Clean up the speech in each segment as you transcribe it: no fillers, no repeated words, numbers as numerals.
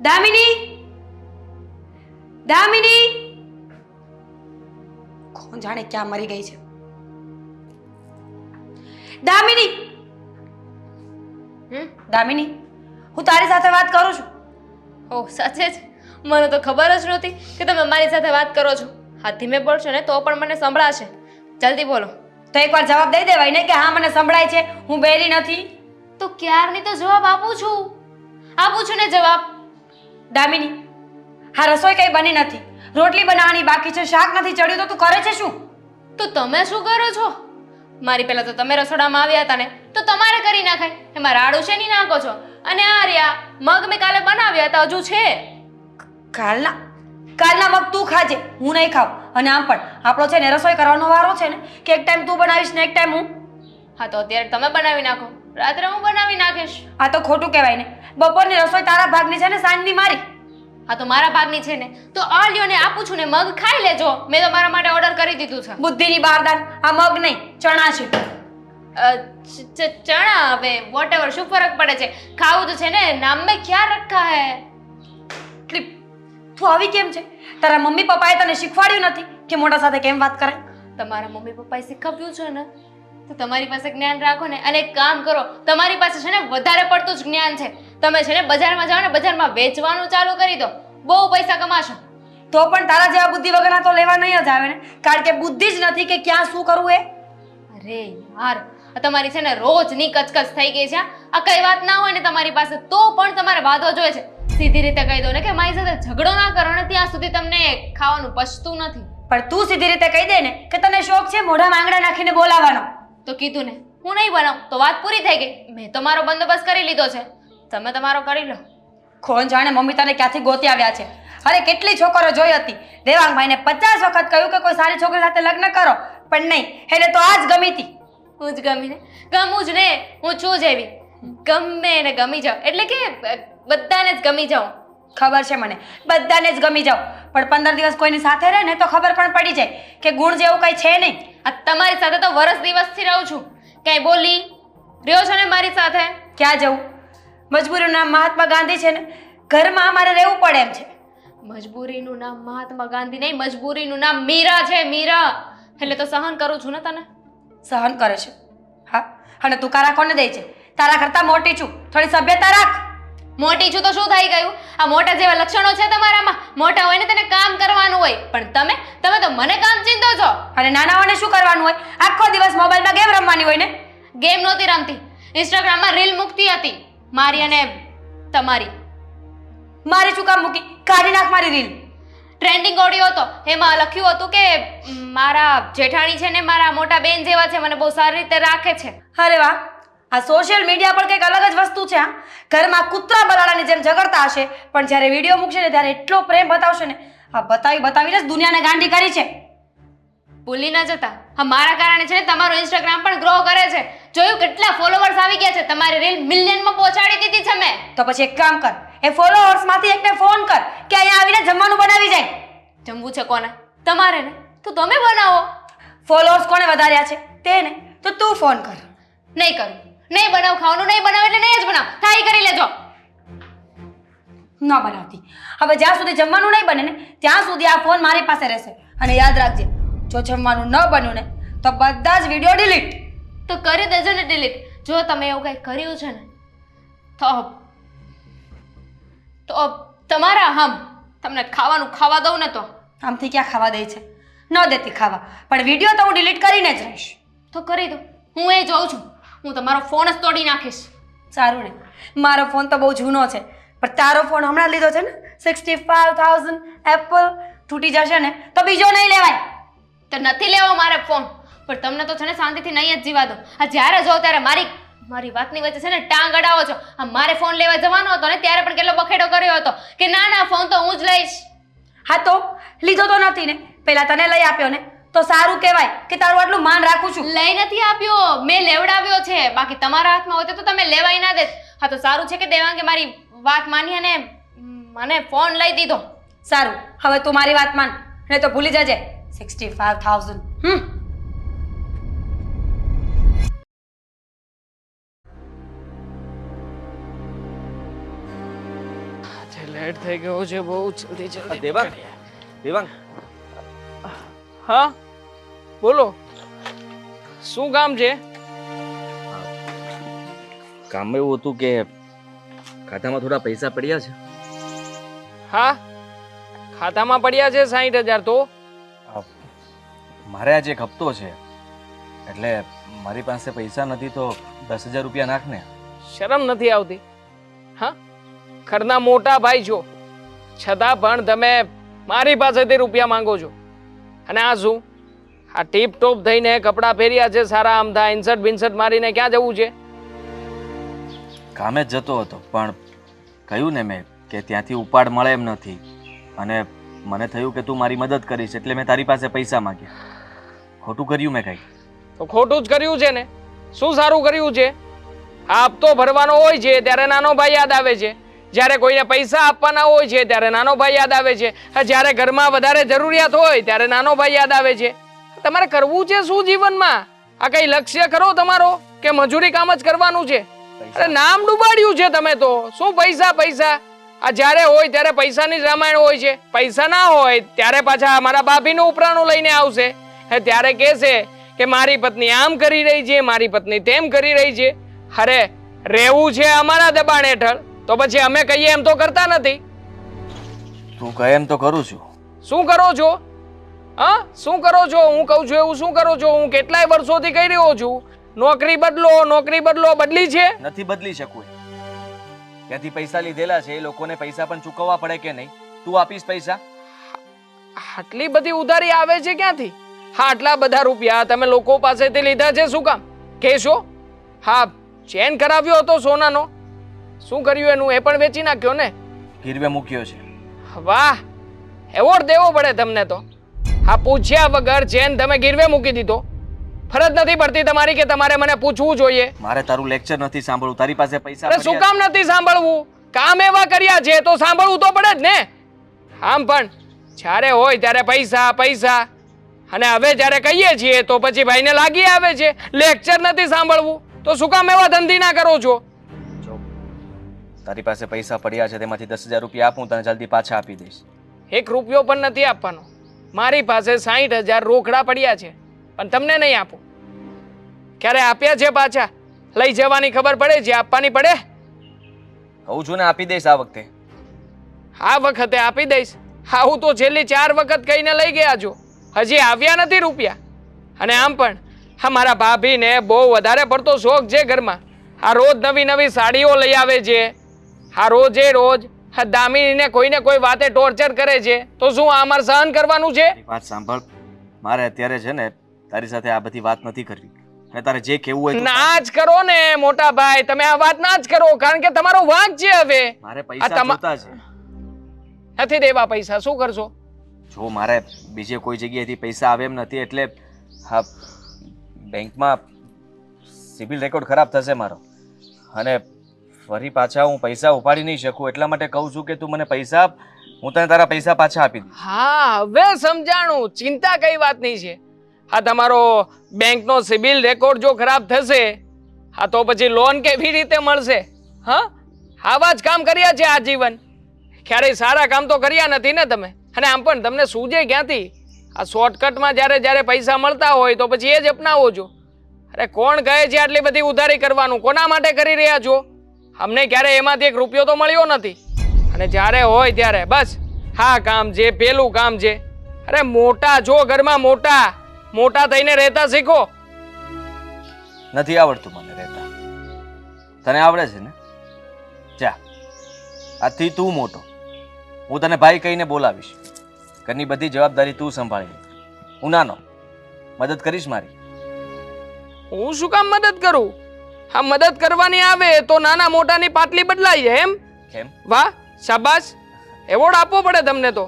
દામિની, દામિની, કોણ જાણે ક્યાં મરી ગઈ છે? દામિની, દામિની, હું તારી સાથે વાત કરું છું. ઓહ સાચે જ? મને તો ખબર જ નહોતી કે તમે મારી સાથે વાત કરો છો. હા, ધીમે બોલશો ને તો પણ મને સંભળાશે. જલ્દી બોલો. તો એકવાર જવાબ દઈ દેવાય ને કે હા મને સંભળાય છે, હું બેરી નથી. તો ક્યારની તો જવાબ આપું છું ને જવાબ. દામિની, હા રસોઈ કઈ બની નથી, રોટલી બનાવવાની બાકી છે, શાક નથી ચડ્યું, તો તું કરે છે શું? તો તમે શું કરો છો? મારી પહેલા તો તમે રસોડામાં આવ્યા હતા ને તો તમારે કરી નાખાય. એમાં રાડું છે નહીં નાખો છો. અને આ રહ્યા મગ મેં કાલે બનાવ્યા હતા, હજુ છે. કાલના મગ તું ખાજે, હું નહીં ખાવ. અને આમ પણ આપણો છે ને રસોઈ કરવાનો વારો છે ને કે એક ટાઈમ તું બનાવીશ ને એક ટાઈમ હું. હા, તો અત્યારે તમે બનાવી નાખો, રાત્રે હું બનાવી નાખીશ. આ તો ખોટું કહેવાય ને. બપોરની રસોઈ તારા ભાગની છે ને સાંજની મારી. હા, તો મારા ભાગની છે ને તો આ લ્યો ને આપું છું ને, મગ ખાઈ લેજો. મેં તો મારા માટે ઓર્ડર કરી દીધું છે. બુદ્ધિની બારદાન, આ મગ નહીં ચણા છે. ચણા હવે વોટેવર, શું ફરક પડે છે? ખાવું તો છે ને, નામ મેં ક્યાં રખા હે. ક્લિપ, તું આવી કેમ છે? તારા મમ્મી પપ્પાએ તને શીખવાડ્યું નથી કે મોટા સાથે કેમ વાત કરે? તમારા મમ્મી પપ્પાએ શીખવ્યું છે ને તો તમારી પાસે જ્ઞાન રાખો ને. અને એક કામ કરો, તમારી પાસે છે ને વધારે પડતું જ જ્ઞાન છે. તમે છે ને બજારમાં જાઓ ને, બજારમાં વેચવાનું ચાલુ કરી દો, બહુ પૈસા કમાશો. તો પણ તારા જેવા બુદ્ધિ વગરના તો લેવા નહીં જ આવે ને, કારણ કે બુદ્ધિ જ નથી કે ક્યાં શું કરવું એ. અરે યાર, આ તમારી છે ને રોજની કચકચ થઈ ગઈ છે. આ કઈ વાત ના હોય ને તમારી પાસે તો પણ તમારે વાંધો જોઈએ છે. સીધી રીતે કહી દો ને કે મારી સાથે ઝઘડો ના કરો ને ત્યાં સુધી તમને ખાવાનું પચતું નથી. પણ તું સીધી રીતે કહી દે ને કે તને શોખ છે મોઢામાં આંગળા નાખીને બોલાવવાનો. તો કીધું ને, હું નહીં બનાવું તો વાત પૂરી થઈ ગઈ. મેં તો મારો બંદોબસ્ત કરી લીધો છે, તમે તમારો કરી લો. કોણ જાણે મમ્મી તને ક્યાંથી ગોતી આવ્યા છે. અરે કેટલી છોકરો જોઈ હતી, દેવાંગભાઈને 50 વખત કહ્યું કે કોઈ સારી છોકરી સાથે લગ્ન કરો, પણ નહીં, એને તો આ જ ગમી હતી. હું જ ગમી ને, ગમું જ ને, હું છું જ એવી. ગમે ને ગમી જાવ, એટલે કે બધાને જ ગમી જાઉં. ખબર છે મને, બધાને જ ગમી જાવ, પણ 15 દિવસ કોઈની સાથે રહે ને તો ખબર પણ પડી જાય કે ગુણ જેવું કઈ છે નહીં. આ તમારી સાથે તો વરસ દિવસથી રહું છું, ક્યાંય બોલી રહ્યો છો ને મારી સાથે? ક્યાં જવું? મજબૂરીનું નામ મહાત્મા ગાંધી છે ને, ઘરમાં અમારે રહેવું પડે એમ છે. મજબૂરીનું નામ મહાત્મા ગાંધી નહીં, મજબૂરીનું નામ મીરા છે, મીરા. એટલે તો સહન કરું છું ને તને. સહન કરે છે? હા, અને તું કારા કોને દે છે? તારા કરતા મોટી છું, થોડી સભ્યતા રાખ. મોટી છું તો શું થઈ ગયું? આ મોટા જેવા લક્ષણો છે તમારામાં. મોટા હોય ને તેને કામ કરવાનું હોય, પણ તમે તો મને કામ ચીંધો છો. અને નાનાઓને શું કરવાનું હોય? આખો દિવસ મોબાઈલમાં ગેમ રમવાની હોય ને. ગેમ નહોતી રમતી, ઇન્સ્ટાગ્રામમાં રીલ મૂકતી હતી, મારી અને તમારી. મારી શું કામ મૂકી? કાઢી નાખ મારી રીલ. ટ્રેન્ડિંગ ઓડિયો હતો, એમાં લખ્યું હતું કે મારા જેઠાણી છે ને મારા મોટા બેન જેવા છે, મને બહુ સારી રીતે રાખે છે. અરે વાહ, આ સોશિયલ મીડિયા પર કંઈક અલગ જ વસ્તુ છે. હા, ઘરમાં કૂતરા બલાડાની જેમ ઝઘડતા હશે, પણ જ્યારે વિડીયો મૂકશે ને ત્યારે એટલો પ્રેમ બતાવશે ને, આ બતાવીને જ દુનિયાને ગાંડી કરી છે. ભૂલી ન જતા, હા મારા કારણે છે ને તમારું ઇન્સ્ટાગ્રામ પણ ગ્રો કરે છે. જોયું કેટલા ફોલોવર્સ આવી ગયા છે? તમારી રીલ મિલિયનમાં પહોંચાડી દીધી છે મેં. તો પછી એક કામ કર, એ ફોલોઅર્સમાંથી એકને ફોન કર કે અહીંયા આવીને જમવાનું બનાવી જાય. જમવું છે કોને? તમારે ને, તો તમે બનાવો. ફોલોઅર્સ કોણે વધાર્યા છે? તેને. તો તું ફોન કર. નહીં કરું, નહીં બનાવ, ખાવાનું નહીં બનાવ એટલે નહીં જ બનાવ, થાય કરી લેજો. ન બનાવતી. હવે જ્યાં સુધી જમવાનું નહીં બને ને ત્યાં સુધી આ ફોન મારી પાસે રહેશે. અને યાદ રાખજે, જો જમવાનું ન બન્યું ને તો બધા જ વિડીયો ડિલીટ. તો કરી દેજો ને ડિલીટ. જો તમે એવું કંઈ કર્યું છે ને તો તમારા તમને ખાવાનું ખાવા દઉં ને તો. આમથી ક્યાં ખાવા દે છે? ન દેતી ખાવા, પણ વિડીયો તો હું ડિલીટ કરીને જ રહીશ. તો કરી દો, હું એ જોઉં છું. હું તમારો ફોન જ તોડી નાખીશ. સારું ને, મારો ફોન તો બહુ જૂનો છે, પણ તારો ફોન હમણાં લીધો છે ને, 65,000 એપલ, તૂટી જશે ને તો બીજો નહીં લેવાય. તો નથી લેવો મારે ફોન, પણ તમને તો છે ને શાંતિથી નહીં જ જીવા દો. આ જ્યારે જો ત્યારે મારી વાતની વચ્ચે છે ને ટાંગ અડાવો છો. આ મારે ફોન લેવા જવાનો હતો ને ત્યારે પણ કેટલો બખેડો કર્યો હતો કે ના ફોન તો હું જ લઈશ. હા, તો લીધો તો નથી ને, પેલા તને લઈ આપ્યો ને તો સારું કહેવાય કે તારું આટલું માન રાખું છું. લઈ નથી આપ્યો, મેં લેવડાવ્યો છે. બાકી તમારા હાથમાં હોતે તો તમે લેવાય ના દેત. હા, તો સારું છે કે દેવાંગે મારી વાત માની અને મને ફોન લઈ દીધો. સારું, હવે તું મારી વાત માન, ને તો ભૂલી જજે 65,000. લેટ થઈ ગયો છે બહુ જલ્દી જલ્દી દેવાંગ દેવાંગ હા બોલો શું કામ છે કામ એવું હતું કે ખાતામાં થોડા પૈસા પડ્યા છે. હા ખાતામાં પડ્યા છે 60,000 તો મારે આજે એક હપ્તો છે એટલે મારી પાસે પૈસા નથી તો 10,000 રૂપિયા નાખ ને. શરમ નથી આવતી હા ઘરના મોટા ભાઈ છો છતાં પણ તમે મારી પાસેથી રૂપિયા માંગો છો અને આ શું આ ટીપ ટોપ થઈને કપડાં પહેર્યા છે સારા આમદા ઇન્સર્ટ બિન્સર્ટ મારીને ક્યાં જવું છે કામે જ જતો હતો પણ કહ્યું ને મેં કે ત્યાંથી ઉપાડ મળે એમ નથી અને મને થયું કે તું મારી મદદ કરીશ એટલે મેં તારી પાસે પૈસા માંગ્યા. ખોટું કર્યું મેં કંઈ? તો ખોટું જ કર્યું છે ને શું સારું કર્યું છે આ હપ્તો ભરવાનો હોય છે ત્યારે નાનો ભાઈ યાદ આવે છે જ્યારે કોઈને પૈસા આપવાના હોય છે ત્યારે નાનો ભાઈ યાદ આવે છે જ્યારે ઘરમાં વધારે જરૂરિયાત હોય ત્યારે નાનો ભાઈ યાદ આવે છે તમારે કરવું છે શું જીવનમાં આ કઈ લક્ષ્ય ખરો તમારો કે મજૂરી કામ જ કરવાનું છે અરે નામ ડૂબાડ્યું છે તમે તો શું પૈસા પૈસા આ જ્યારે હોય ત્યારે પૈસાની જ રામાયણ હોય છે પૈસા ના હોય ત્યારે પાછા મારા ભાભીનું ઉપરાણું લઈને આવશે ત્યારે કહેશે કે મારી પત્ની આમ કરી રહી છે મારી પત્ની તેમ કરી રહી છે અરે રહેવું છે અમારા દબાણ હેઠળ તો પછી અમે કહીએ એમ તો કરતા નથી. તું કહે એમ તો કરું છું. શું કરો છો હા શું કરો છો હું કહું છું એવું શું કરો છો હું કેટલાય વર્ષોથી કહી રહ્યો છું નોકરી બદલો બદલી છે નથી બદલી શકું. ત્યાંથી પૈસા લીધેલા છે એ લોકોને પૈસા પણ ચૂકવવા પડે કે નહીં? તું આપીશ પૈસા? આટલી બધી ઉધારી આવે છે ક્યાંથી હા આટલા બધા રૂપિયા તમે લોકો પાસેથી લીધા છે શું કામ કહેશો હા ચેન કરાવ્યો હતો સોનાનો શું કર્યું એનું એ પણ વેચી નાખ્યો ને ગીરવે મૂક્યો છે. વાહ એવોર્ડ દેવો પડે તમને તો હા પૂછ્યા વગર ચેન તમે ગીરવે મૂકી દીધો ફરજ નથી પડતી તમારી કે તમારે મને પૂછવું જોઈએ મારે તારું લેક્ચર નથી સાંભળવું. તારી પાસે પૈસા અરે શું કામ નથી સાંભળવું કામ એવા કર્યા છે તો સાંભળવું તો પડે જ ને આમ પણ જ્યારે હોય ત્યારે પૈસા પૈસા અને હવે જ્યારે કહીએ છીએ તો પછી ભાઈને લાગી આવે છે લેક્ચર નથી સાંભળવું તો શું કામ એવા ધંધી ના કરો છો જો તારી પાસે પૈસા પડ્યા છે તેમાંથી 10,000 રૂપિયા આપું તને જલ્દી પાછા આપી દઈશ. 1 રૂપિયો પણ નથી આપવાનો મારી પાસે 60,000 રોકડા પડ્યા છે પણ તમને નહીં આપું ક્યારે આપ્યા છે પાછા લઈ જવાની ખબર પડે છે આપવાની પડે કહું છું ને આપી દઈશ આ વખતે. આ વખતે આપી દઈશ હા હું તો છેલ્લી 4 વખત કહીને લઈ ગયા છું હજી આવ્યા નથી રૂપિયા અને આમ પણ હા મારા ભાભીને બહુ વધારે પડતો શોખ છે ઘરમાં આ રોજ નવી નવી સાડીઓ લઈ આવે છે આ રોજે રોજ હા દામિનીને કોઈને કોઈ વાતે ટોર્ચર કરે છે તો શું આ અમારે સહન કરવાનું છે મારી વાત સાંભળ મારે અત્યારે છે ને તારી સાથે આ બધી વાત નથી કરવી અને તારે જે કહેવું હોય તું ના જ કરો ને મોટા ભાઈ તમે આ વાત ના જ કરો કારણ કે તમારો વાંક છે હવે મારે પૈસા જોતા છે. નથી દેવા પૈસા શું કરશો જો મારે બીજે કોઈ જગ્યાએથી પૈસા આવે એમ નથી એટલે હા બેંકમાં સિબિલ રેકોર્ડ ખરાબ થશે મારો અને ફરી પાછા હું પૈસા ઉપાડી નહીં શકું એટલા માટે કહું છું કે તું મને પૈસા આપ હું તને તારા પૈસા પાછા આપી દઈશ. હા હવે સમજાણું ચિંતા કઈ વાતની છે હા તમારો બેંકનો સિબિલ રેકોર્ડ જો ખરાબ થશે હા તો પછી લોન કેવી રીતે મળશે હા આવા જ કામ કર્યા છે આજીવન ક્યારેય સારા કામ તો કર્યા નથી ને તમે અને આમ પણ તમને સૂજે ક્યાંથી આ શોર્ટકટમાં જ્યારે જ્યારે પૈસા મળતા હોય તો પછી એ જ અપનાવો છો અરે કોણ કહે છે આટલી બધી ઉધારી કરવાનું કોના માટે કરી રહ્યા છો અમને ક્યારે એમાંથી 1 રૂપિયો તો મળ્યો નથી અને જ્યારે હોય ત્યારે બસ હા કામ છે પેલું કામ છે અરે મોટા જો ઘરમાં મોટા થઈને રહેતા શીખો નથી આવડતું મને રહેતા. તને આવડે છે ને? જા આજથી તું મોટો હું તને ભાઈ કહીને બોલાવીશ. ઘરની બધી જવાબદારી તું સંભાળી લે. હું નાનો મદદ કરીશ મારી? હું શું કામ મદદ કરું હા મદદ કરવાની આવે તો નાના મોટાની પાટલી બદલાઈ જાય એમ કેમ? વાહ શાબાશ એવોર્ડ આપવો પડે તમને તો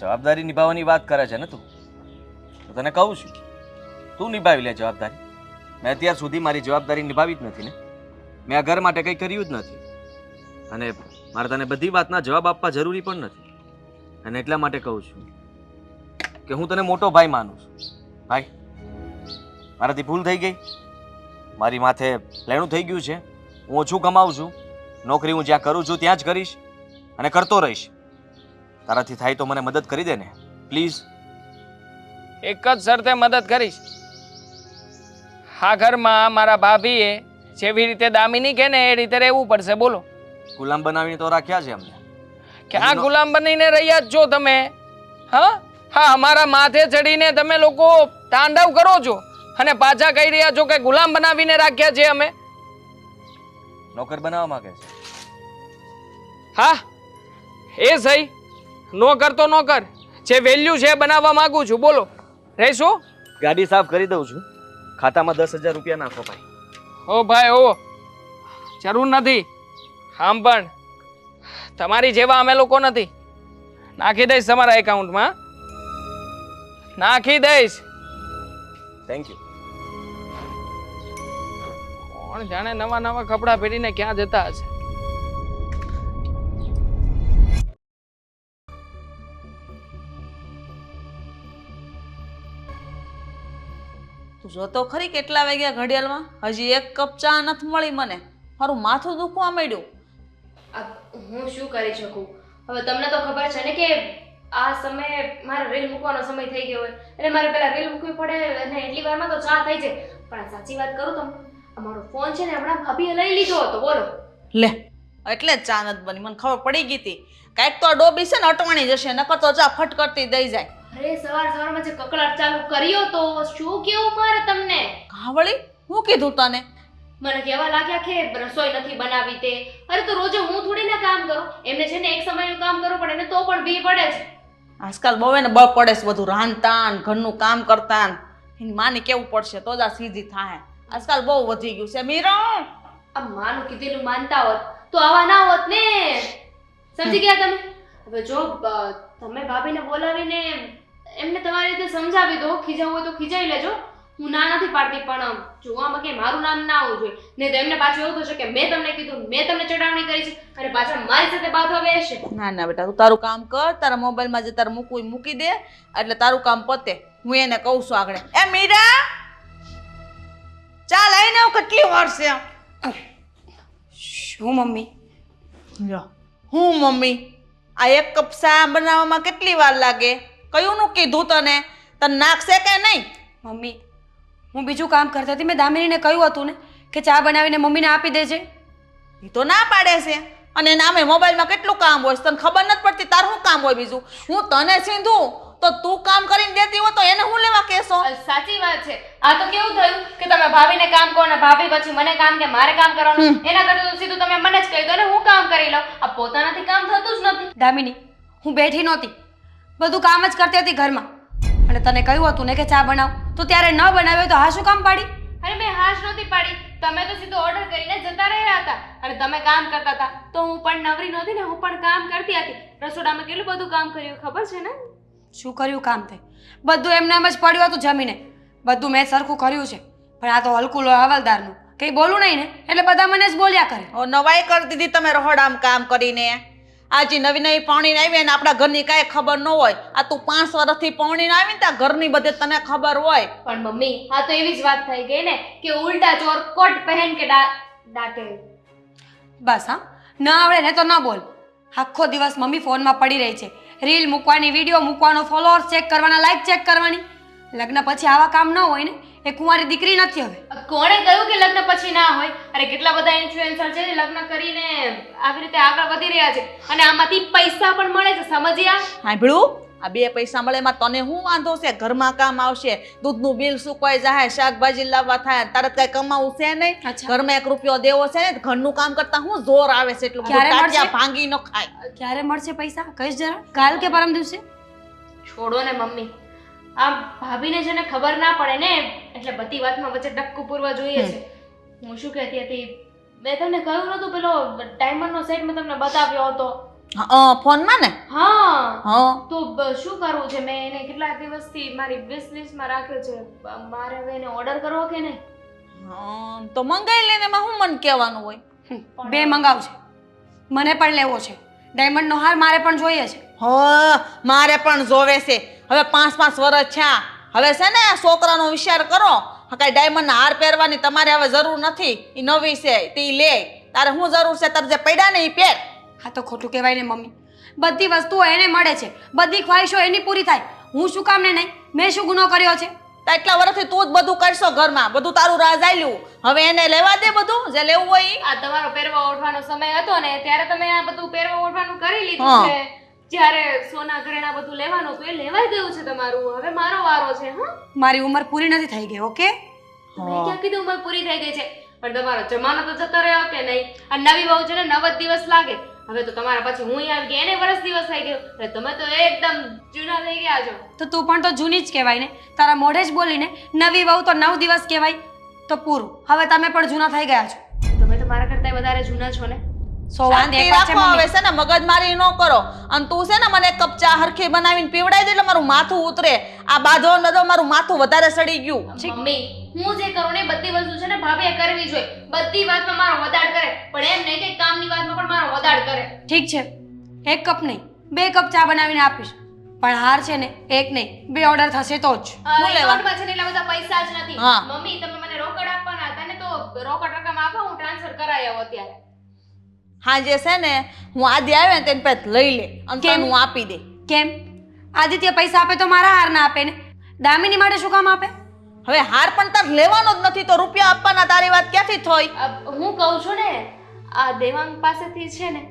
જવાબદારી નિભાવવાની વાત કરે છે ને તું તો તને કહું છું તું નિભાવી લે જવાબદારી. મેં અત્યાર સુધી મારી જવાબદારી નિભાવી જ નથી ને મેં આ ઘર માટે કંઈ કર્યું જ નથી અને મારે તને બધી વાતના જવાબ આપવા જરૂરી પણ નથી અને એટલા માટે કહું છું કે હું તને મોટો ભાઈ માનું છું. ભાઈ મારાથી ભૂલ થઈ ગઈ મારી માથે લેણું થઈ ગયું છે હું ઓછું કમાઉં છું નોકરી હું જ્યાં કરું છું ત્યાં જ કરીશ અને કરતો રહીશ. તારાથી થાય તો મને મદદ કરી દે ને પ્લીઝ. એક જ શરતે મદદ કરીશ. આ ઘરમાં મારા ભાભીએ જેવી રીતે દામિની કે ને એ રીતે રહેવું પડશે. બોલો. ગુલામ બનાવીને તો રાખ્યા છે અમને. ક્યાં ગુલામ બનીને રહ્યા જ છો તમે? હા હા, અમારા માથે ચડીને તમે લોકો તાંડવ કરો છો અને પાછા કહી રહ્યા છો કે ગુલામ બનાવીને રાખ્યા છે અમે. નોકર બનાવવા માંગે છે. હા એ સહી, નોકર તો નોકર, જે વેલ્યુ છે બનાવવા માંગુ છું. બોલો રહેશો? ગાડી સાફ કરી દઉં છું, ખાતામાં 10,000 રૂપિયા નાખો ભાઈ. ઓ ભાઈ ઓ, જરૂર નથી. આમ પણ તમારી જેવા અમે લોકો નથી. નાખી દઈશ તમારા એકાઉન્ટમાં, નાખી દઈશ. Thank you. કોણ જાણે નવા નવા કપડાં પહેરીને ક્યાં જતા હશે. તું જોતો ખરી કેટલા વાગ્યા ઘડિયાળમાં? હજી એક કપ ચા નથી મળી મને. મારું માથું દુખવા માંડ્યું. હું શું કરી શકું? હવે તમને તો ખબર છે ને કે આ સમયે મારે રીલ મૂકવાનો સમય થઈ ગયો હોય એટલે મારે પહેલા રીલ મૂકવી પડે અને એટલી વારમાં તો ચા થઈ જાય. પણ આ સાચી વાત કરું તમને, અમારો ફોન છે ને હમણાં ભાભીએ લઈ લીધો હતો. બોલો. લે, એટલે જ ચા નથી બની. મને ખબર પડી ગઈ હતી કાંઈક તો ડોબી છે ને અટવાણી જશે, નકર તો ચા ફટ કરતી દઈ જાય. અરે સવારમાં જે કકળાટ ચાલુ કર્યો તો શું કેવું મારે તમને? કાવળી, હું કીધું તને? મને કહેવા લાગ્યા કે રસોઈ નથી બનાવી તે. અરે તો રોજે હું થોડી ના કામ કરું, એમને છે ને એક સમયનું કામ કરવું પડે ને તો પણ બી પડે છે. આજકાલ બહુ એને બળ પડે છે બધું રાંધતા ને ઘરનું કામ કરતા ને. એની માને કેવું પડશે તો જ આ સીધી થાય. આજકાલ બહુ વધી ગયું છે મીરા. આ માનું કીધેલું માનતા હોત તો આવા ના હોત ને. સમજી ગયા તમે? હવે જો તમે ભાભીને બોલાવીને એમને તમારી રીતે સમજાવી દો, ખીજાવું હોય તો ખીજાઈ લેજો. હું ના નથી પાડતી, પણ જોવામાં કે મારું નામ ના આવવું જોઈએ. નહીં તો એમને પાછું એવું થશે કે મેં તમને કીધું, મેં તમને ચડાવણી કરી છે અને પાછા મારી સાથે બાધવા બેસશે. ના ના બેટા, તું તારું કામ કર. તારા મોબાઈલમાં જે તારે મૂકવું એ મૂકી દે એટલે તારું કામ પતે. હું એને કહું છું આગળ. એ મીરા, ચાલ આવીને આવ, કેટલી વાર છે? શું મમ્મી? હું મમ્મી, આ એક કપ ચા બનાવવામાં કેટલી વાર લાગે? કયું નું કીધું તને? તને નાખશે કે નહીં? મમ્મી, હું બીજું કામ કરતી હતી. મેં દામિનીને કહ્યું હતું ને કે ચા બનાવીને મમ્મીને આપી દેજે. એ તો ના પાડે છે અને નામે મોબાઈલમાં કેટલું કામ હોય છે તને ખબર નથી પડતી. તારું શું કામ હોય બીજું? હું તને સીધું તો તું કામ કરીને દેતી હોય તો એને હું લેવા કહેશો? સાચી વાત છે. આ તો કેવું થયું કે તમે ભાભીને કામ કહો ને ભાભી પછી મને કામ કે મારે કામ કરવાનું. એના કરતા તો સીધું તમે મને જ કહી દો ને હું કામ કરી લઉં. આ પોતાનાથી કામ થતું જ નથી. દામિની, હું બેઠી નહોતી, બધું કામ જ કરતી હતી ઘરમાં. અને તને કહ્યું હતું ને કે ચા બનાવ, તો ત્યારે ન બનાવ્યો તો હા શું કામ પાડી? અરે મેં હાશ નહોતી પાડી, તમે તો સીધો ઓર્ડર કરીને જતા રહ્યા હતા અને તમે કામ કરતા હતા તો હું પણ નવરી નહોતી ને, હું પણ કામ કરતી હતી. રસોડામાં કેટલું બધું કામ કર્યું ખબર છે ને? શું કર્યું કામ થઈ? બધું એમને એમ જ પડ્યું હતું જમીને. બધું મેં સરખું કર્યું છે, પણ આ તો હલકું હવાલદારનું કંઈ બોલું નહીં ને એટલે બધા મને જ બોલ્યા કરે. ઓ નવાઈ કરી દીધી તમે રહોડામાં કામ કરીને. આજે નવી નવી પાણીને આવી ને આપણા ઘરની કાંઈ ખબર ન હોય. આ તું 5 વર્ષથી પાણીને આવી ને ત્યાં ઘરની બધે તને ખબર હોય. પણ મમ્મી આ તો એવી જ વાત થઈ ગઈ ને કે ઉલટા ચોર કોટ પહેન કે દાટે. બસ હા, ન આવડે ને તો ન બોલ. આખો દિવસ મમ્મી ફોનમાં પડી રહી છે, રીલ મૂકવાની, વિડીયો મૂકવાનો, ફોલોઅર્સ ચેક કરવાના, લાઈક ચેક કરવાની. લગ્ન પછી આવા કામ ન હોય ને. એ કુંવારી દીકરી નથી હવે. કોણે કહ્યું કે લગ્ન પછી ના હોય? અરે કેટલા બધા ઇન્ફ્લુએન્સર છે લગ્ન કરીને આવી રીતે આગળ વધી રહ્યા છે અને આમાંથી પૈસા પણ મળે છે. સમજ્યા? સાંભળ્યું? આ 2 પૈસા મળે એમાં તને શું વાંધો છે? ઘરમાં કામ આવશે, દૂધનું બિલ સુકવાઈ જાય, શાકભાજી લાવવા થાય, તારે કઈ કમાવું છે નહીં. ઘરમાં 1 રૂપિયો દેવો છે ને, ઘરનું કામ કરતા હું જોર આવે છે એટલું ક્યારે મળશે? તાટિયા ભાંગી ન ખાય. ક્યારે મળશે પૈસા? કહીશ જરા. કાલ કે પરમ દિવસે? છોડો ને મમ્મી, આ ભાભીને છે ને ખબર ના પડે ને એટલે બધી વાતમાં વચ્ચે ટક્કુ પૂરવા જોઈએ છે. હું શું કહેતી હતી, મેં તમને કહ્યું નતું પેલો ડાયમંડનો સેટ મેં તમને બતાવ્યો હતો ફોનમાં ને? હા. તો શું કરવું છે? મેં એને કેટલા દિવસથી મારી વિશ લિસ્ટમાં રાખ્યો છે. મારે હવે એને ઓર્ડર કરવો કે નહીં? તો મંગાઈ લેને, એમાં હું મને કહેવાનું હોય? 2 મંગાવશે. મને પણ લેવો છે ડાયમંડનો હાર, મારે પણ જોઈએ છે. મારે પણ જોવે છે. હવે 5-5 વર્ષ થયા. હવે છે ને છોકરાનો વિચાર કરો. કઈ ડાયમંડના હાર પહેરવાની તમારે હવે જરૂર નથી. એ નવી છે તે લે. તારે શું જરૂર છે? તારે જે પડ્યા ને એ પહેર. હા તો ખોટું કહેવાય ને મમ્મી, બધી વસ્તુઓ એને મળે છે, બધી ખ્વાહિશો એની પૂરી થાય, હું શું કામ ને નહીં? મેં શું ગુનો કર્યો છે? તો એટલા વર્ષથી તું જ બધું કરશો ઘરમાં, બધું તારું રાજ આલ્યું. હવે એને લેવા દે બધું જે લેવું હોય ઈ. આ તમારો પહેરવા ઓઢવાનો સમય હતો ને ત્યારે તમે આ બધું પહેરવા ઓઢવાનું કરી લીધું હા. છે. જ્યારે સોના ઘરેણા બધું લેવાનું હતું એ લેવાઈ ગયું છે તમારું. હવે મારો વારો છે. હા, મારી ઉંમર પૂરી નથી થઈ ગઈ. ઓકે, મેં ક્યાં કીધું ઉંમર પૂરી થઈ ગઈ છે? પણ તમારો જમાનો તો જતો રહ્યો કે નહીં? આ નવી વહુ છે ને 9 દિવસ લાગે. હવે તો તમારા પછી હું આવી ગઈ, એને વર્ષ દિવસ થઈ ગયો. એટલે તમે તો એકદમ જૂના થઈ ગયા છો. તો તું પણ તો જૂની જ કહેવાય ને, તારા મોઢે જ બોલીને નવી વહુ તો 9 દિવસ કહેવાય. તો પૂરું, હવે તમે પણ જૂના થઈ ગયા છો. તમે તો મારા કરતા વધારે જૂના છો ને. સોવાન શાંતિ એક રાખો હવે છે ને, મગજમારી ન કરો. અને તું છે ને મને એક કપ ચા હરખી બનાવીને પીવડાવી દે એટલે મારું માથું ઉતરે. આ બાધો નદો મારું માથું વધારે સડી ગયું. મમ્મી, હું જે કરું ને બધી વસ્તુ છે ને ભાભીએ કરવી જોઈએ. બધી વાતમાં મારો વદાડ કરે, પણ એમ નહીં કે કામની વાતમાં પણ મારો વદાડ કરે. ઠીક છે, 1 કપ નહીં 2 કપ ચા બનાવીને આપીશ, પણ હાર છે ને 1 નહીં 2 ઓર્ડર થશે તો જ. હું લેવા? એકાઉન્ટમાં છે ને એટલા બધા પૈસા જ નથી. હા. મમ્મી, તમે મને રોકડ આપવાના હતા ને, તો રોકડ રકમ આપો, હું ટ્રાન્સફર કરાવી આવું અત્યારે. હા જે છે ને હું આદિ આવે ને તેની પાસે લઈ લે અને કેમ? તને હું આપી દે. કેમ? આદિત્ય પૈસા આપે તો મારા હાર ના આપે ને, દામિની માટે શું કામ આપે? હવે હાર પણ તાર લેવાનો જ નથી તો રૂપિયા આપવાના તારી વાત ક્યાંથી થઈ? હું કહું છું ને, આ દેવાંગ પાસેથી છે ને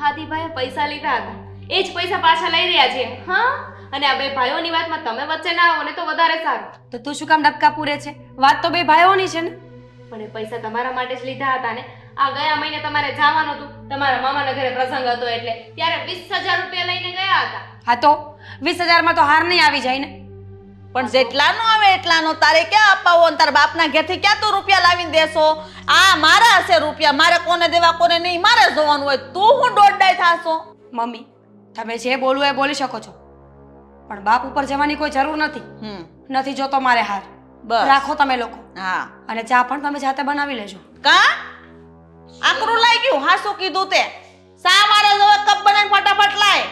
હાદીભાઈએ પૈસા લીધા હતા, એ જ પૈસા પાછા લઈ રહ્યા છે. હા, અને આ બે ભાઈઓની વાતમાં તમે વચ્ચે ના આવો ને તો વધારે સારું. તો તું શું કામ ડબકા પૂરે છે? વાત તો બે ભાઈઓની છે ને. પણ એ પૈસા તમારા માટે જ લીધા હતા ને. આ ગયા મહિને તમારે જવાનું હતું, તમારા મામાના ઘરે પ્રસંગ હતો એટલે ત્યારે 20,000 રૂપિયા લઈને ગયા હતા. હા તો 20,000 માં તો હાર નહીં આવી જાય ને. પણ જેટલાનો આવે એટલાનો તારે ક્યાં અપાવો? અને તારા બાપના ઘેરથી ક્યાં તું રૂપિયા લાવીને દેશો? આ મારા હશે રૂપિયા, મારે કોને દેવા કોને નહીં મારે જોવાનું હોય. તું હું દોડડાઈ થાશો? મમ્મી, તમે જે બોલવું એ બોલી શકો છો, પણ બાપ ઉપર જવાની કોઈ જરૂર નથી. નથી જોતો મારે હાર. બસ. રાખો તમે લોકો, હા. અને ચા પણ તમે જાતે બનાવી લેજો. કા આકરું લાઈ ગયું? હા શું કીધું તે? સા મારે જો કપ બનાવીને ફટાફટ લાય.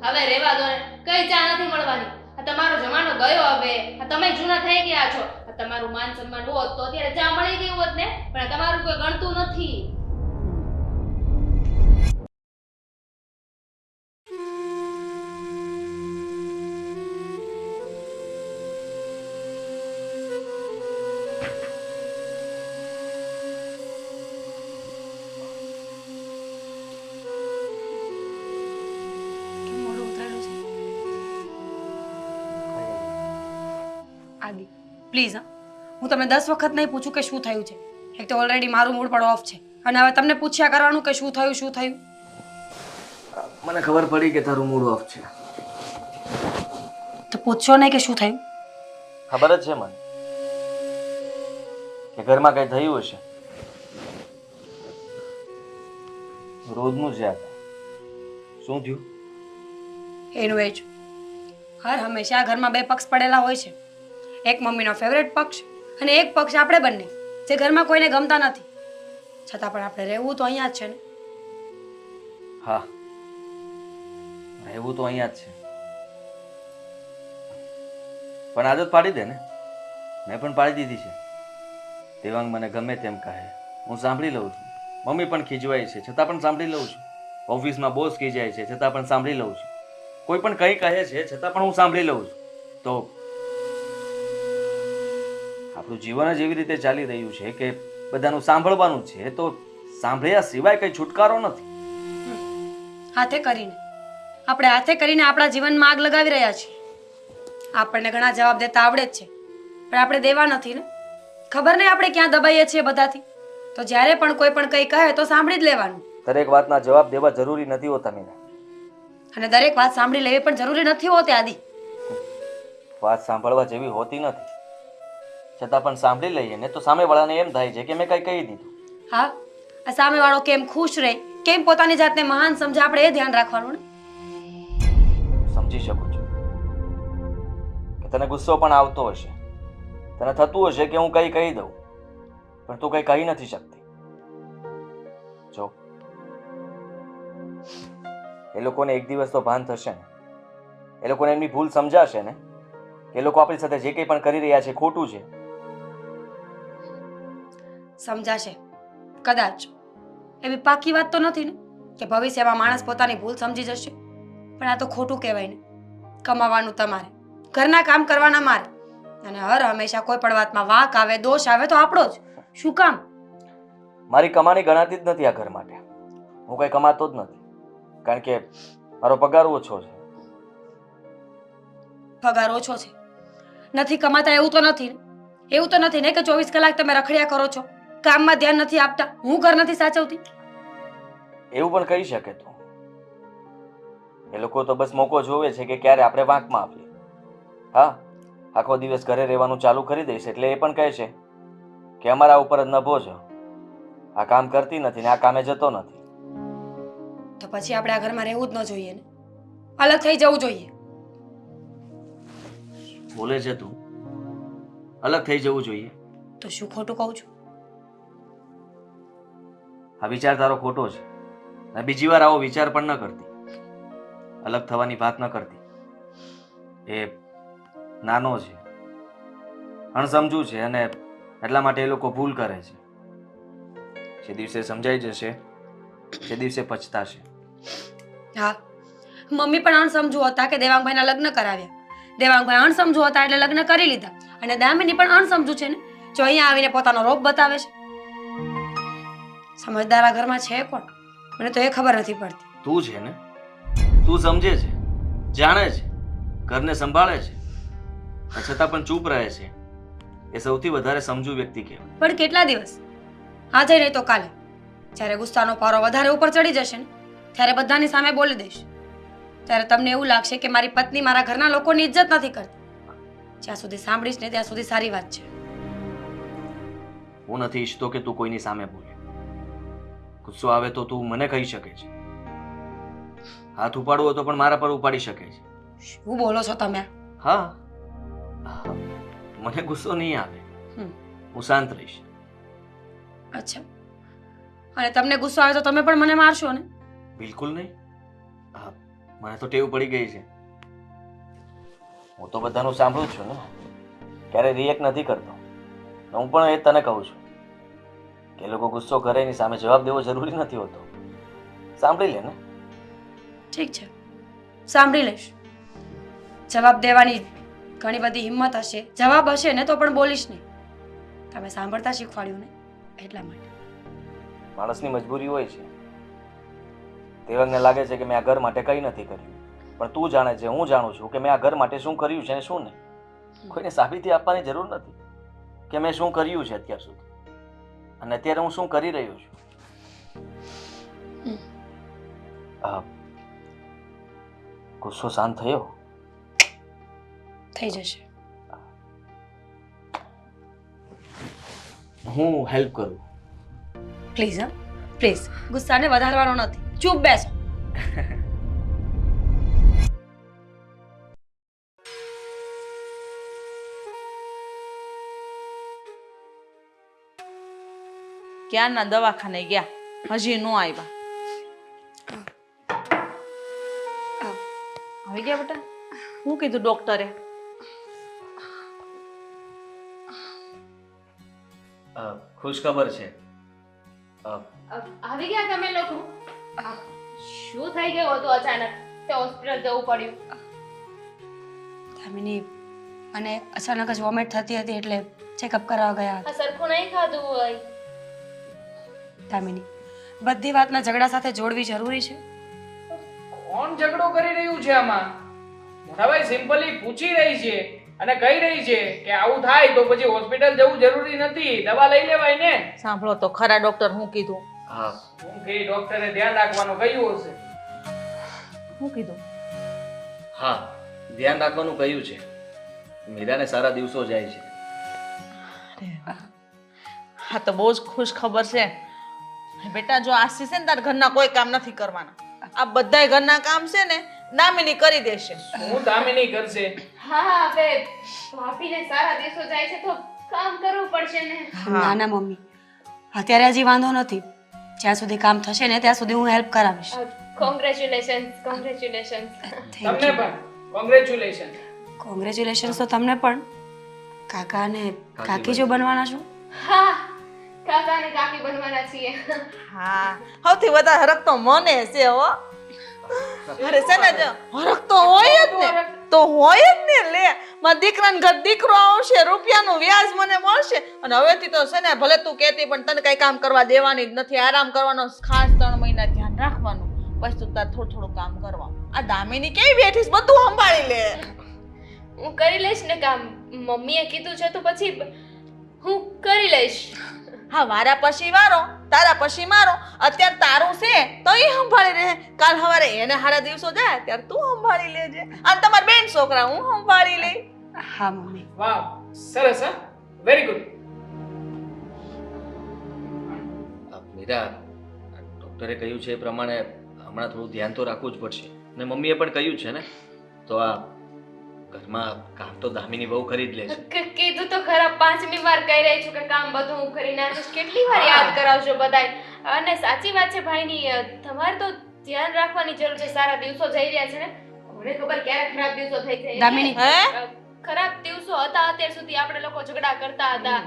હવે રેવા દો ને, કઈ ચા નથી મળવાની. આ તમારો જમાનો ગયો હવે. આ તમે જૂના થઈ ગયા છો. આ તમારું માન સન્માન હોત તો અત્યારે ચા મળી ગઈ હોત ને, પણ આ તમારું કોઈ ગણતું નથી. કેમ મોઢું ઉતરેલું છે? આદિ પ્લીઝ, હા, હું તમને 10 વખત નહીં પૂછું કે શું થયું છે. એક તો ઓલરેડી મારું મૂડ પણ ઓફ છે, અને હવે તમને પૂછ્યા કરવાનું કે શું થયું શું થયું. મને ખબર પડી કે તારું મૂડ ઓફ છે. તો પૂછશો નહીં કે શું થયું? ખબર જ છે મને કે ઘરમાં કઈ થયું હશે. રોજનું જ યાદ. શું થયું? એનું એ જ, હર હંમેશા ઘરમાં 2 પક્ષ પડેલા હોય છે. એક મમ્મીનો ફેવરેટ પક્ષ અને એક પક્ષ આપણે બંને, જે ઘરમાં કોઈને ગમતા નથી, છતાં પણ આપણે રહેવું તો અહીંયા જ છે ને. હા, રહેવું તો અહીંયા જ છે, પણ આદત પાડી દે ને. મેં પણ પાડી દીધી છે. દેવાંગ મને ગમે તેમ કહે હું સાંભળી લઉં છું. મમ્મી પણ ખીજવાય છે છતાં પણ સાંભળી લઉં છું. ઓફિસમાં બોસ ખીજાય છે છતાં પણ સાંભળી લઉં છું. કોઈ પણ કંઈ કહે છે છતાં પણ હું સાંભળી લઉં છું. તો આપણું જીવન જ એવી રીતે ચાલી રહ્યું છે કે બધાનું સાંભળવાનું છે, તો સાંભળ્યા સિવાય કઈ છુટકારો નથી. હાથે કરીને આપણા જીવનમાં આગ લગાવી રહ્યા છીએ. આપણને ઘણા જવાબ દેતા આવડે જ છે, પણ આપણે દેવા નથી ને. ખબર નહીં આપણે ક્યાં દબાઈએ છીએ બધાથી. તો જ્યારે પણ કોઈ પણ કંઈ કહે તો સાંભળી જ લેવાનું. દરેક વાતના જવાબ દેવા જરૂરી નથી હોતા મીના. અને દરેક વાત સાંભળી લેવી પણ જરૂરી નથી હોતી આદિ. વાત સાંભળવા જેવી હોતી નથી, છતાં પણ સાંભળી લઈએ ને તો સામેવાળાને એમ થાય છે કે મેં કઈ કહી દીધું. હા, આ સામેવાળો કેમ ખુશ રહે, કેમ પોતાની જાતને મહાન સમજે, આપણે એ ધ્યાન રાખવાનું ને. સમજી શકું છું કે તને ગુસ્સો પણ આવતો હશે, તને થતું હશે કે હું કઈ કહી દઉં, પણ તું કઈ કહી નથી શકતી. જો એ લોકોને એક દિવસ તો ભાન થશે ને, એ લોકોને એમની ભૂલ સમજાશે ને કે એ લોકો આપણી સાથે જે કંઈ પણ કરી રહ્યા છે ખોટું છે. સમજાશે કદાચ, એવી પાકી વાત તો નથી ને. કે ભવિષ્યમાં માણસ પોતાની ભૂલ સમજી જશે, પણ આ તો ખોટું કહેવાય ને. કમાવાનું તમારે, ઘરના કામ કરવાના મારે, અને હર હંમેશા કોઈ પણ વાતમાં વાંક આવે, દોષ આવે તો આપણો જ. શું કામ? મારી કમાણી ગણાતી જ નથી આ ઘર માટે. હું કંઈ કમાતો જ નથી, કારણ કે મારો પગાર ઓછો છે. પગાર ઓછો છે, નથી કમાતા એવું તો નથી ને? એવું તો નથી ને કે 24 કલાક તમે રખડ્યા કરો છો, કામમાં ધ્યાન નથી આપતા, હું ઘર નથી સાચવતી? એવું પણ કહી શકે તું. એ લોકો તો બસ મોકો જોવે છે કે ક્યારે આપણે વાંકમાં આપીએ. હા, આખો દિવસ ઘરે રહેવાનું ચાલુ કરી દઈશ એટલે એ પણ કહે છે કે અમારા ઉપર જ નભો છો, આ કામ કરતી નથી ને આ કામે જતો નથી. તો પછી આપણે આ ઘરમાં રહેવું જ ન જોઈએ ને? અલગ થઈ જવું જોઈએ. બોલે છે તું? અલગ થઈ જવું જોઈએ? તો શું ખોટું કહું છું? આ વિચાર તારો ખોટો છે, અને બીજી વાર આવો વિચાર પણ ન કરતી. અલગ થવાની વાત ન કરતી. એ નાનો છે, અણસમજુ છે, અને એટલા માટે એ લોકો ભૂલ કરે છે. જે દિવસે સમજાઈ જશે તે દિવસે પછતાશે. હા, મમ્મી પણ અણસમજુ હતા કે દેવાંગભાઈના લગ્ન કરાવ્યા. દેવાંગભાઈ અણસમજુ હતા એટલે લગ્ન કરી લીધા. અને દામિની પણ અણસમજુ છે ને, જો અહીંયા આવીને પોતાનો રોપ બતાવે છે. સમજદાર આ ઘરમાં છે કોણ? મને તો એ ખબર નથી પડતી. તું છે ને, તું સમજે છે, જાણે છે, ઘરને સંભાળે છે, છતાં પણ ચૂપ રહે છે. એ સૌથી વધારે સમજુ વ્યક્તિ કહેવાય. પણ કેટલા દિવસ? આજે નહીં તો કાલે, જ્યારે ગુસ્સાનો પારો વધારે ઉપર ચડી જશે ને, ત્યારે બધાની સામે બોલી દઈશ. ત્યારે તમને એવું લાગશે કે મારી પત્ની મારા ઘરના લોકોની ઇજ્જત નથી કરતી. જ્યાં સુધી સાંભળીશ ને ત્યાં સુધી સારી વાત છે. હું નથી ઈચ્છતો કે તું કોઈની સામે બોલે. ગુસ્સો આવે તો તું મને કહી શકે છે. હાથ ઉપાડવો તો પણ મારા પર ઉપાડી શકે છે. શું બોલો છો તમે? હા, મને ગુસ્સો નહીં આવે. હું શાંત રહીશ. અચ્છા, અને તમને ગુસ્સો આવે તો તમે પણ મને મારશો ને? બિલકુલ નહીં. મને તો ટેવ પડી ગઈ છે. હું તો બધાનું સાંભળું જ છું ને, ક્યારે રિએક્ટ નથી કરતો. હું પણ એ તને કહું છું કે એ લોકો ગુસ્સો કરે એની સામે જવાબ દેવો જરૂરી નથી હોતો. સાંભળી લે ને. ઠીક છે, સાંભળી લઈશ. જવાબ દેવાની ઘણી બધી હિંમત હશે, જવાબ હશે ને તો પણ બોલીશ નહીં. તમે સાંભળતા શીખવાડ્યું ને, એટલા માટે. માણસની મજબૂરી હોય છે. દેવાંગને લાગે છે કે મેં આ ઘર માટે કંઈ નથી કર્યું, પણ તું જાણે છે, હું જાણું છું કે મેં આ ઘર માટે શું કર્યું છે અને શું નહીં. કોઈને સાબિતી આપવાની જરૂર નથી કે મેં શું કર્યું છે અત્યાર સુધી, અને અત્યારે હું શું કરી રહ્યો છું. ગુસ્સો શાંત થયો? થઈ જશે. હું હેલ્પ કરું? પ્લીઝ, હા પ્લીઝ. ગુસ્સાને વધારવાનો નથી. ચૂપ બેસો. ક્યારના દવાખાને ગયા, હજી નો આવ્યા. આવી ગયા બેટા? શું કીધું ડોક્ટરે? ખુશ ખબર છે. આવી ગયા તમે લોકો? શું થઈ ગયું હતું અચાનક તે હોસ્પિટલ જવું પડ્યું? દામિની, અને અચાનક જ વોમિટ થતી હતી એટલે ચેકઅપ કરાવવા ગયા હતા. આ સરખું નહીં ખાધું હોય. દામિની, બધી વાતના ઝઘડા સાથે જોડવી જરૂરી છે? કોણ ઝઘડો કરી રહ્યું છે આમાં? મોટાભાઈ સિમ્પલી પૂછી રહી છે અને કહી રહી છે કે આવું થાય તો પછી હોસ્પિટલ જવું જરૂરી નથી, દવા લઈ લેવાય ને. સાંભળો તો ખરા, ડોક્ટર શું કીધું? હા, હું કે ડોક્ટરે ધ્યાન રાખવાનું કહ્યું હશે. શું કીધું? હા, ધ્યાન રાખવાનું કહ્યું છે. મીરાને સારા દિવસો જાય છે. હા તો બહુ જ ખુશ ખબર છે બેટા. જો આશીષ છે ને તારા ઘરના કોઈ કામ નથી કરવાના. આ બધાય ઘરના કામ છે ને દામિની કરી દેશે. હું દામિની કરશે. હા, હવે ભાભીને સારા દિવસો જાય છે તો કામ કરવું પડશે ને. ના ના મમ્મી, અત્યારે હજી વાંધો નથી. જ્યાં સુધી કામ થશે ને ત્યાં સુધી હું હેલ્પ કરાવીશ. Congratulations, congratulations. તમને પણ કોંગ્રેચ્યુલેશન. કોંગ્રેચ્યુલેશન્સ તો તમને પણ. કાકા અને કાકી જો બનવાના છો. હા, કાકા અને કાકી બનવાના છીએ. હા સૌથી વધારે હરખ તો મને છે હો. અરે છે ને જો હરખ તો હોય જ ને, તો હોય જ ને. લે મારા દીકરાને ઘર દીકરો આવશે, રૂપિયાનું વ્યાજ મને મળશે, અને હવેથી તો છે ને ભલે તું કહેતી પણ તને કઈ કામ કરવા દેવાની જ નથી. આરામ કરવાનો, ખાસ 3 મહિના ધ્યાન રાખવાનું, પછી તું તાર થોડું થોડું કામ કરવાનું. આ દામિની કેવી બેઠીશ, બધું સંભાળી લે. હું કરી લઈશ ને કામ. મમ્મીએ કીધું છે તો પછી હું કરી લઈશ. હા, વારા પછી વારો, તારા પછી મારો. અત્યારે તારું છે તો એ સંભાળી રહે, કાલ સવારે એને સારા દિવસો જાય ત્યારે તું સંભાળી લેજે, અને તમારા બેન છોકરા હું સંભાળી લઈ. હા મમ્મી. વાહ, સરસ હા, વેરી ગુડ. મીરા, ડૉક્ટરે કહ્યું છે એ પ્રમાણે હમણાં થોડું ધ્યાન તો રાખવું જ પડશે, ને મમ્મીએ પણ કહ્યું છે ને, તો આ ઘરમાં કામ તો દામિની બહુ કરી જ લે છે. કીધું તો ખરા, 5મી વાર કહી રહી છું કે કામ બધું હું કરી નાખીશ. કેટલી વાર યાદ કરાવશો બધાય. અને સાચી વાત છે ભાઈની, તમારે તો ધ્યાન રાખવાની જરૂર છે. સારા દિવસો જઈ રહ્યા છે ને, મને ખબર ક્યારે ખરાબ દિવસો થઈ જાય. દામિની. ખરાબ દિવસો હતા અત્યાર સુધી, આપણે લોકો ઝઘડા કરતા હતા.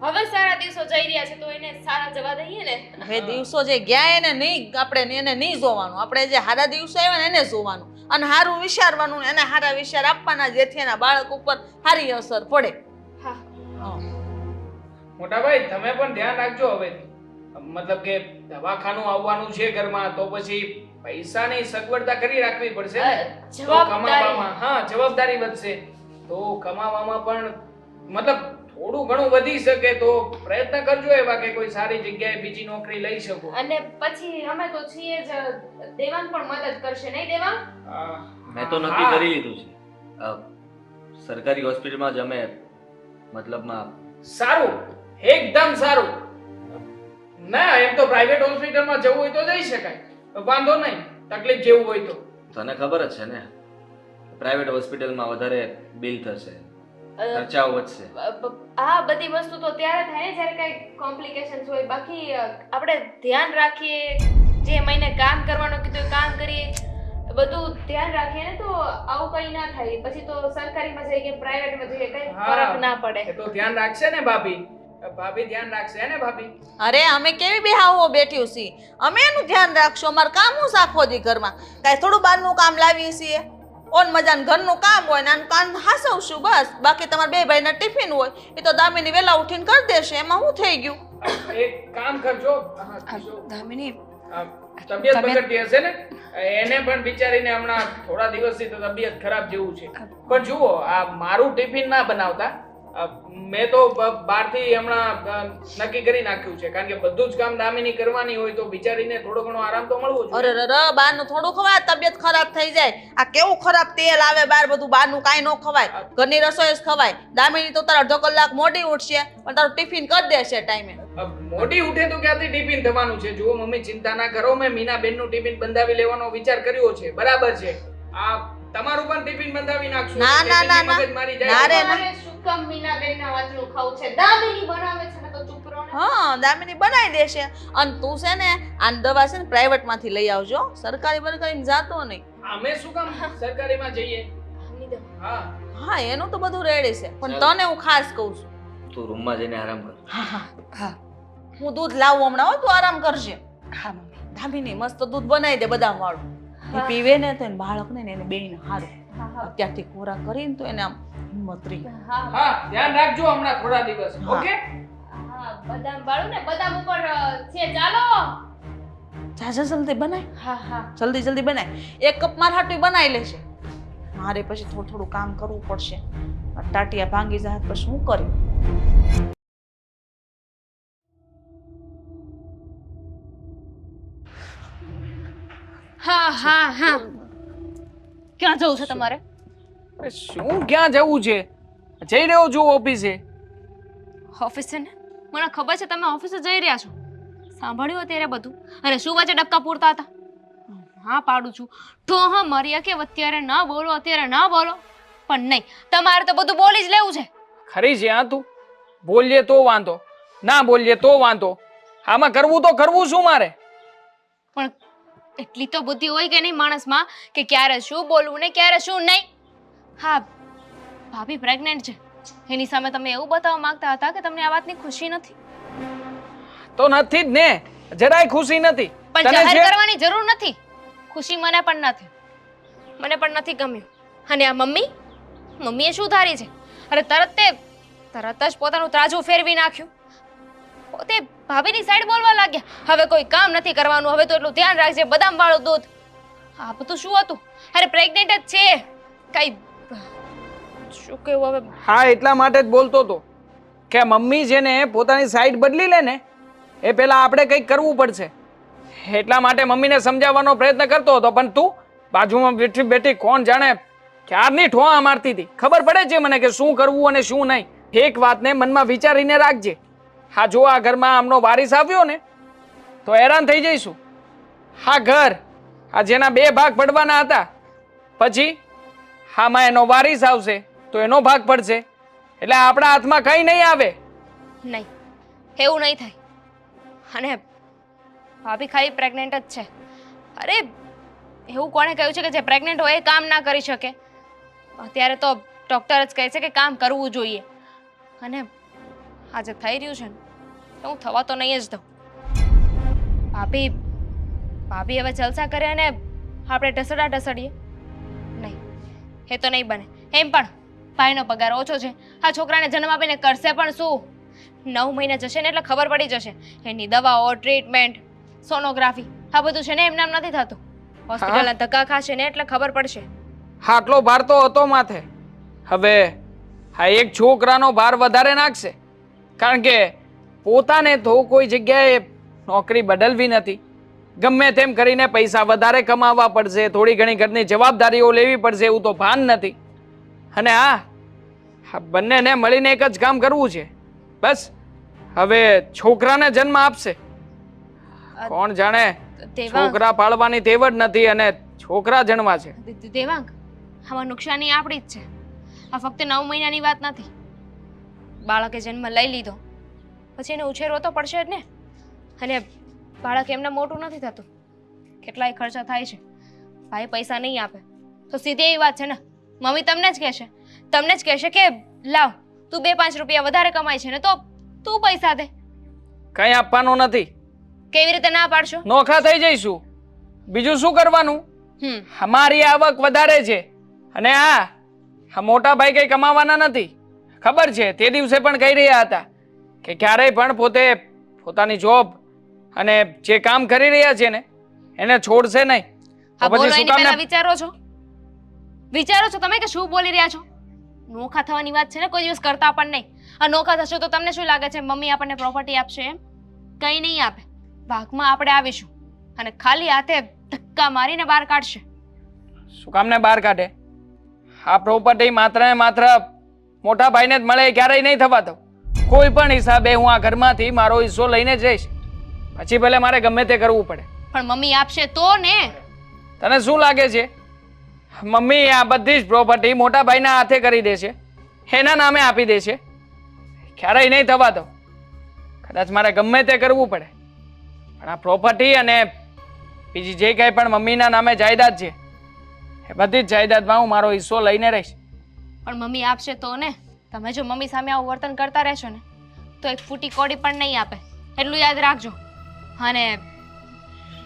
હવે સારા દિવસો જઈ રહ્યા છે તો એને સારા જવા દઈએ ને. હવે દિવસો જે ગયા એને નહીં, આપણે એને નહીં જોવાનું, આપણે જે સારા દિવસો આવ્યા ને એને જોવાનું, અને સારું વિચારવાનું, એને સારા વિચાર આપવાના, જેથી એના બાળક ઉપર સારી અસર પડે. હા, મોટા ભાઈ તમે પણ ધ્યાન રાખજો હવેથી. મતલબ કે દવાખાનું આવવાનું છે ઘરમાં, તો પછી પૈસાની સગવડતા કરી રાખવી પડશે ને. તો કમાવામાં, હા, જવાબદારી વધશે, તો કમાવામાં પણ મતલબ થોડું ઘણું વધી શકે તો પ્રયત્ન કરજો એવા કે કોઈ સારી જગ્યાએ બીજી નોકરી લઈ શકો. અને પછી અમે તો છીએ જ, દેવાંગ પણ મદદ કરશે નહીં દેવાંગ? મેં તો નક્કી કરી લીધું છે, સરકારી હોસ્પિટલમાં જ અમે મતલબમાં. સારું, એકદમ સારું. ના, એમ તો પ્રાઇવેટ હોસ્પિટલમાં જવું હોય તો જઈ શકાય, વાંધો નહીં. તકલીફ જેવું હોય તો તને ખબર જ છે ને, પ્રાઇવેટ હોસ્પિટલમાં વધારે બિલ થશે, ખર્ચાઓ વધશે. આ બધી વસ્તુ તો ત્યારે થાય ને જ્યારે કઈ કોમ્પ્લિકેશન્સ હોય. બાકી આપણે ધ્યાન રાખીએ, જે મહિને કામ કરવાનું કીધું એ કામ કરીએ, બધું ધ્યાન રાખીએ ને તો આવું કઈ ના થાય. પછી તો સરકારીમાં જઈએ કે પ્રાઇવેટમાં જઈએ કઈ ફરક ના પડે. એ તો ધ્યાન રાખશે ને ભાભી. ભાભી ધ્યાન રાખશે ને ભાભી. અરે અમે કેવી બેહાવો બેઠ્યું છીએ, અમે એનું ધ્યાન રાખશું. અમારે કામ હું સાખો દી ઘરમાં, કાંઈ થોડું બહારનું કામ લાવીએ છીએ. ઓન મજાનું ઘરનું કામ હોય ને આનું કામ હાસવશું બસ. બાકી તમારા બે ભાઈના ટિફિન હોય એ તો દામિની વહેલા ઉઠીને કરી દેશે, એમાં શું થઈ ગયું? એક કામ કરજો, દામિની, તબિયત બગડતી હશે ને, એને પણ બિચારીને હમણાં થોડા દિવસથી તો તબિયત ખરાબ જેવું છે. પણ જુઓ, આ મારું ટિફિન ના બનાવતા. મેં તો બહારથી હમણાં નક્કી કરી નાખ્યું છે, કારણ કે બધું જ કામ દામિની કરવાની હોય તો બિચારીને થોડો ઘણો આરામ તો મળવો જોઈએ. અરે બહારનું થોડું ખવાય, તબિયત ખરાબ થઈ જાય. આ કેવું ખરાબ તેલ આવે બહાર, બધું બહારનું કાંઈ ન ખવાય, ઘરની રસોઈ જ ખવાય. દામિની તો તારા અડધો કલાક મોડી ઉઠશે પણ તારું ટિફિન કરી દેશે ટાઈમે. મોડી ઉઠે તો ક્યાંથી ટિફિન થવાનું છે? જુઓ મમ્મી, ચિંતા ના કરો, મેં મીનાબેનનું ટિફિન બંધાવી લેવાનો વિચાર કર્યો છે. બરાબર છે, આ તમારું પણ ટિફિન બંધાવી નાખશું. ના રે ના. શું કામ મીનાબેનના વાતનું ખાવું છે? દામિની બનાવે છે ને તો ચૂપ રહો ને. હા, દામિની બનાવી દેશે. અને તું છે ને આ દવા છે ને પ્રાઇવેટ માંથી લઈ આવજો, સરકારી બરકારી જાતો નહીં. અમે શું કામ સરકારીમાં જઈએ? હા હા, એનું તો બધું રેડી છે, પણ તને હું ખાસ કહું છું, તું રૂમમાં જઈને આરામ કર. હા હું દૂધ લાવું હમણાં હો, તું આરામ કરજે. હા મમ્મી. દામિની મસ્ત દૂધ બનાવી દે બદામ વાળું, એ પીવે ને તો એને બાળકને ને એને બેયને સારું. અત્યારથી ખોરાક કરીને તો એને આમ હિંમત રહી. હા, ધ્યાન રાખજો હમણાં થોડા દિવસ. ઓકે? હા, બદામ વાળું ને, બદામ ઉપર છે. ચાલો જા જલ્દી બનાય. હા જલ્દી બનાય. 1 કપ માર હાટું બનાવી લેશે. મારે પછી થોડું કામ કરવું પડશે. ટાટિયા ભાંગી જાય પછી શું કર્યું? હા ક્યાં જવું છે તમારે? અરે શું ક્યાં જવું છે? જઈ રહ્યો છું ઓફિસે. ઓફિસે ને? મને ખબર છે તમે ઓફિસે જઈ રહ્યા છો. સાંભળ્યું અત્યારે બધું. અને શું વચ્ચે ડબકા પૂરતા હતા? હા પાડું છું, ઠો મર્યા કે અત્યારે ના બોલો, અત્યારે ના બોલો. પણ નહીં, તમારે તો બધું બોલી જ લેવું છે. ખરી છે હા તું? બોલીએ તો વાંધો, ના બોલીએ તો વાંધો. આમાં કરવું તો કરવું શું મારે? પણ એટલી તો બુદ્ધિ હોય કે નહીં માણસમાં કે ક્યારે શું બોલવું ને ક્યારે શું નહીં. હા, ભાભી પ્રેગ્નન્ટ છે, એની સામે તમે એવું બતાવવા માંગતા હતા કે તમને આ વાતની ખુશી નથી. તો નથી જ ને, જરાય ખુશી નથી. પણ તને જાહેર છે? કરવાની જરૂર નથી. ખુશી મને પણ નથી. મને પણ નથી ગમ્યું. અને આ મમ્મીએ શું ધારી છે? અરે તરત જ પોતાનું ત્રાજવું ફેરવી નાખ્યું. પોતે ભાભીની સાઈડ બોલવા લાગ્યા. હવે કોઈ કામ નથી કરવાનું, હવે તો એટલું ધ્યાન રાખજે, બદામ વાળું દૂધ. આ બધું શું હતું? અરે પ્રેગ્નેન્ટ જ છે. કઈ શું કેવું હવે? હા, એટલા માટે જ બોલતો હતો કે મમ્મી છે ને પોતાની સાઈડ બદલી લે ને એ પહેલા આપણે કંઈક કરવું પડશે. એટલા માટે મમ્મીને સમજાવવાનો પ્રયત્ન કરતો હતો, પણ તું બાજુમાં બેઠી બેઠી કોણ જાણે ક્યારની ઠોંા મારતી હતી. ખબર પડે છે મને કે શું કરવું અને શું નહીં. એક વાતને મનમાં વિચારીને રાખજે. હા, જો આ ઘરમાં આમનો વારિસ આવ્યો ને તો હેરાન થઈ જઈશું. હા, ઘર આ જેના 2 ભાગ પડવાના હતા, પછી હામાં એનો વારિસ આવશે તો એનો ભાગ પડશે. એટલે આપણા હાથમાં કંઈ નહીં આવે. નહીં, એવું નહીં થાય. અને ભાભી ખાલી પ્રેગ્નેન્ટ જ છે. અરે એવું કોણે કહ્યું છે કે જે પ્રેગ્નેન્ટ હોય એ કામ ના કરી શકે? અત્યારે તો ડૉક્ટર જ કહે છે કે કામ કરવું જોઈએ. અને આ જે થઈ રહ્યું છે ને તો હું થવા તો નહીં જ દઉં. ભાભી હવે જલસા કરે અને આપણે ઢસડીએ નહીં, એ તો નહીં બને. એમ પણ ભાઈનો પગાર ઓછો છે. આ છોકરાને જન્મ આપીને કરશે પણ શું? 9 મહિના જશે ને એટલે ખબર પડી જશે. એની દવાઓ, ટ્રીટમેન્ટ, સોનોગ્રાફી આ બધું છે ને એમ નામ નથી થતું. હોસ્પિટલના ધક્કા ખાશે ને એટલે ખબર પડશે. આટલો ભાર તો હતો માથે. હવે આ એક છોકરાનો ભાર વધારે નાખશે. કારણ કે પોતાને તો કોઈ જગ્યાએ નોકરી બદલવી નથી. ગમે તેમ કરીને પૈસા વધારે કમાવા પડશે, થોડી ઘણી ઘરની જવાબદારીઓ લેવી પડશે, એવું તો ભાન નથી. અને આ બંનેને મળીને એક જ કામ કરવું છે બસ. હવે છોકરાને જન્મ આપશે. કોણ જાણે છોકરા પાળવાની તેવડ નથી અને છોકરા જન્મા છે. દેવાંગ, આમાં નુકસાની આપણી જ છે. આ ફક્ત 9 મહિનાની વાત નથી. બાળકે જન્મ લઈ લીધો પછી એને ઉછેરવો તો પડશે જ ને. અને બાળક એમને મોટું નથી થતું. કેટલાય ખર્ચા થાય છે. ભાઈ પૈસા નહીં આપે તો સીધી એવી વાત છે ને, મમ્મી તમને જ કહેશે કે લાવ તું 2-5 રૂપિયા વધારે કમાય છે ને તો તું પૈસા દે. કંઈ આપવાનું નથી. કેવી રીતે ના પાડશો? નોખા થઈ જઈશું. બીજું શું કરવાનું? અમારી આવક વધારે છે અને આ મોટા ભાઈ કઈ કમાવાના નથી. ખબર છે, તે દિવસે પણ કહી રહ્યા હતા કે ક્યારેય પણ પોતે પોતાની જોબ અને જે કામ કરી રહ્યા છે ને એને છોડશે નહીં. આ બોલો એની પહેલા વિચારો છો તમે કે શું બોલી રહ્યા છો? નોખા થવાની વાત છે ને, કોઈ દિવસ કરતા પણ નહીં. આ નોખા થશો તો તમને શું લાગે છે મમ્મી આપણને પ્રોપર્ટી આપશે? એમ કંઈ નહીં આપે. ભાગમાં આપણે આવીશું અને ખાલી હાથે ધક્કા મારીને બહાર કાઢશે. શું કામને બહાર કાઢે? આ પ્રોપર્ટી માત્ર ને માત્ર મોટા ભાઈને જ મળે, ક્યારેય નહીં થવા દઉં. કોઈ પણ હિસાબે હું આ ઘરમાંથી મારો હિસ્સો લઈને જ રહીશ. પછી ભલે મારે ગમે તે કરવું પડે. પણ મમ્મી આપશે તો ને? તને શું લાગે છે મમ્મી આ બધી જ પ્રોપર્ટી મોટા ભાઈના હાથે કરી દેશે, એના નામે આપી દેશે? ક્યારેય નહીં થવા દઉં. કદાચ મારે ગમે તે કરવું પડે, પણ આ પ્રોપર્ટી અને બીજી જે કંઈ પણ મમ્મીના નામે જાયદાદ છે એ બધી જ જાયદાદમાં હું મારો હિસ્સો લઈને રહીશ. પણ મમ્મી આપશે તો ને? તમે જો મમ્મી સામે આવું વર્તન કરતા રહેશો ને તો એક ફૂટી કોડી પણ નહીં આપે, એટલું યાદ રાખજો. અને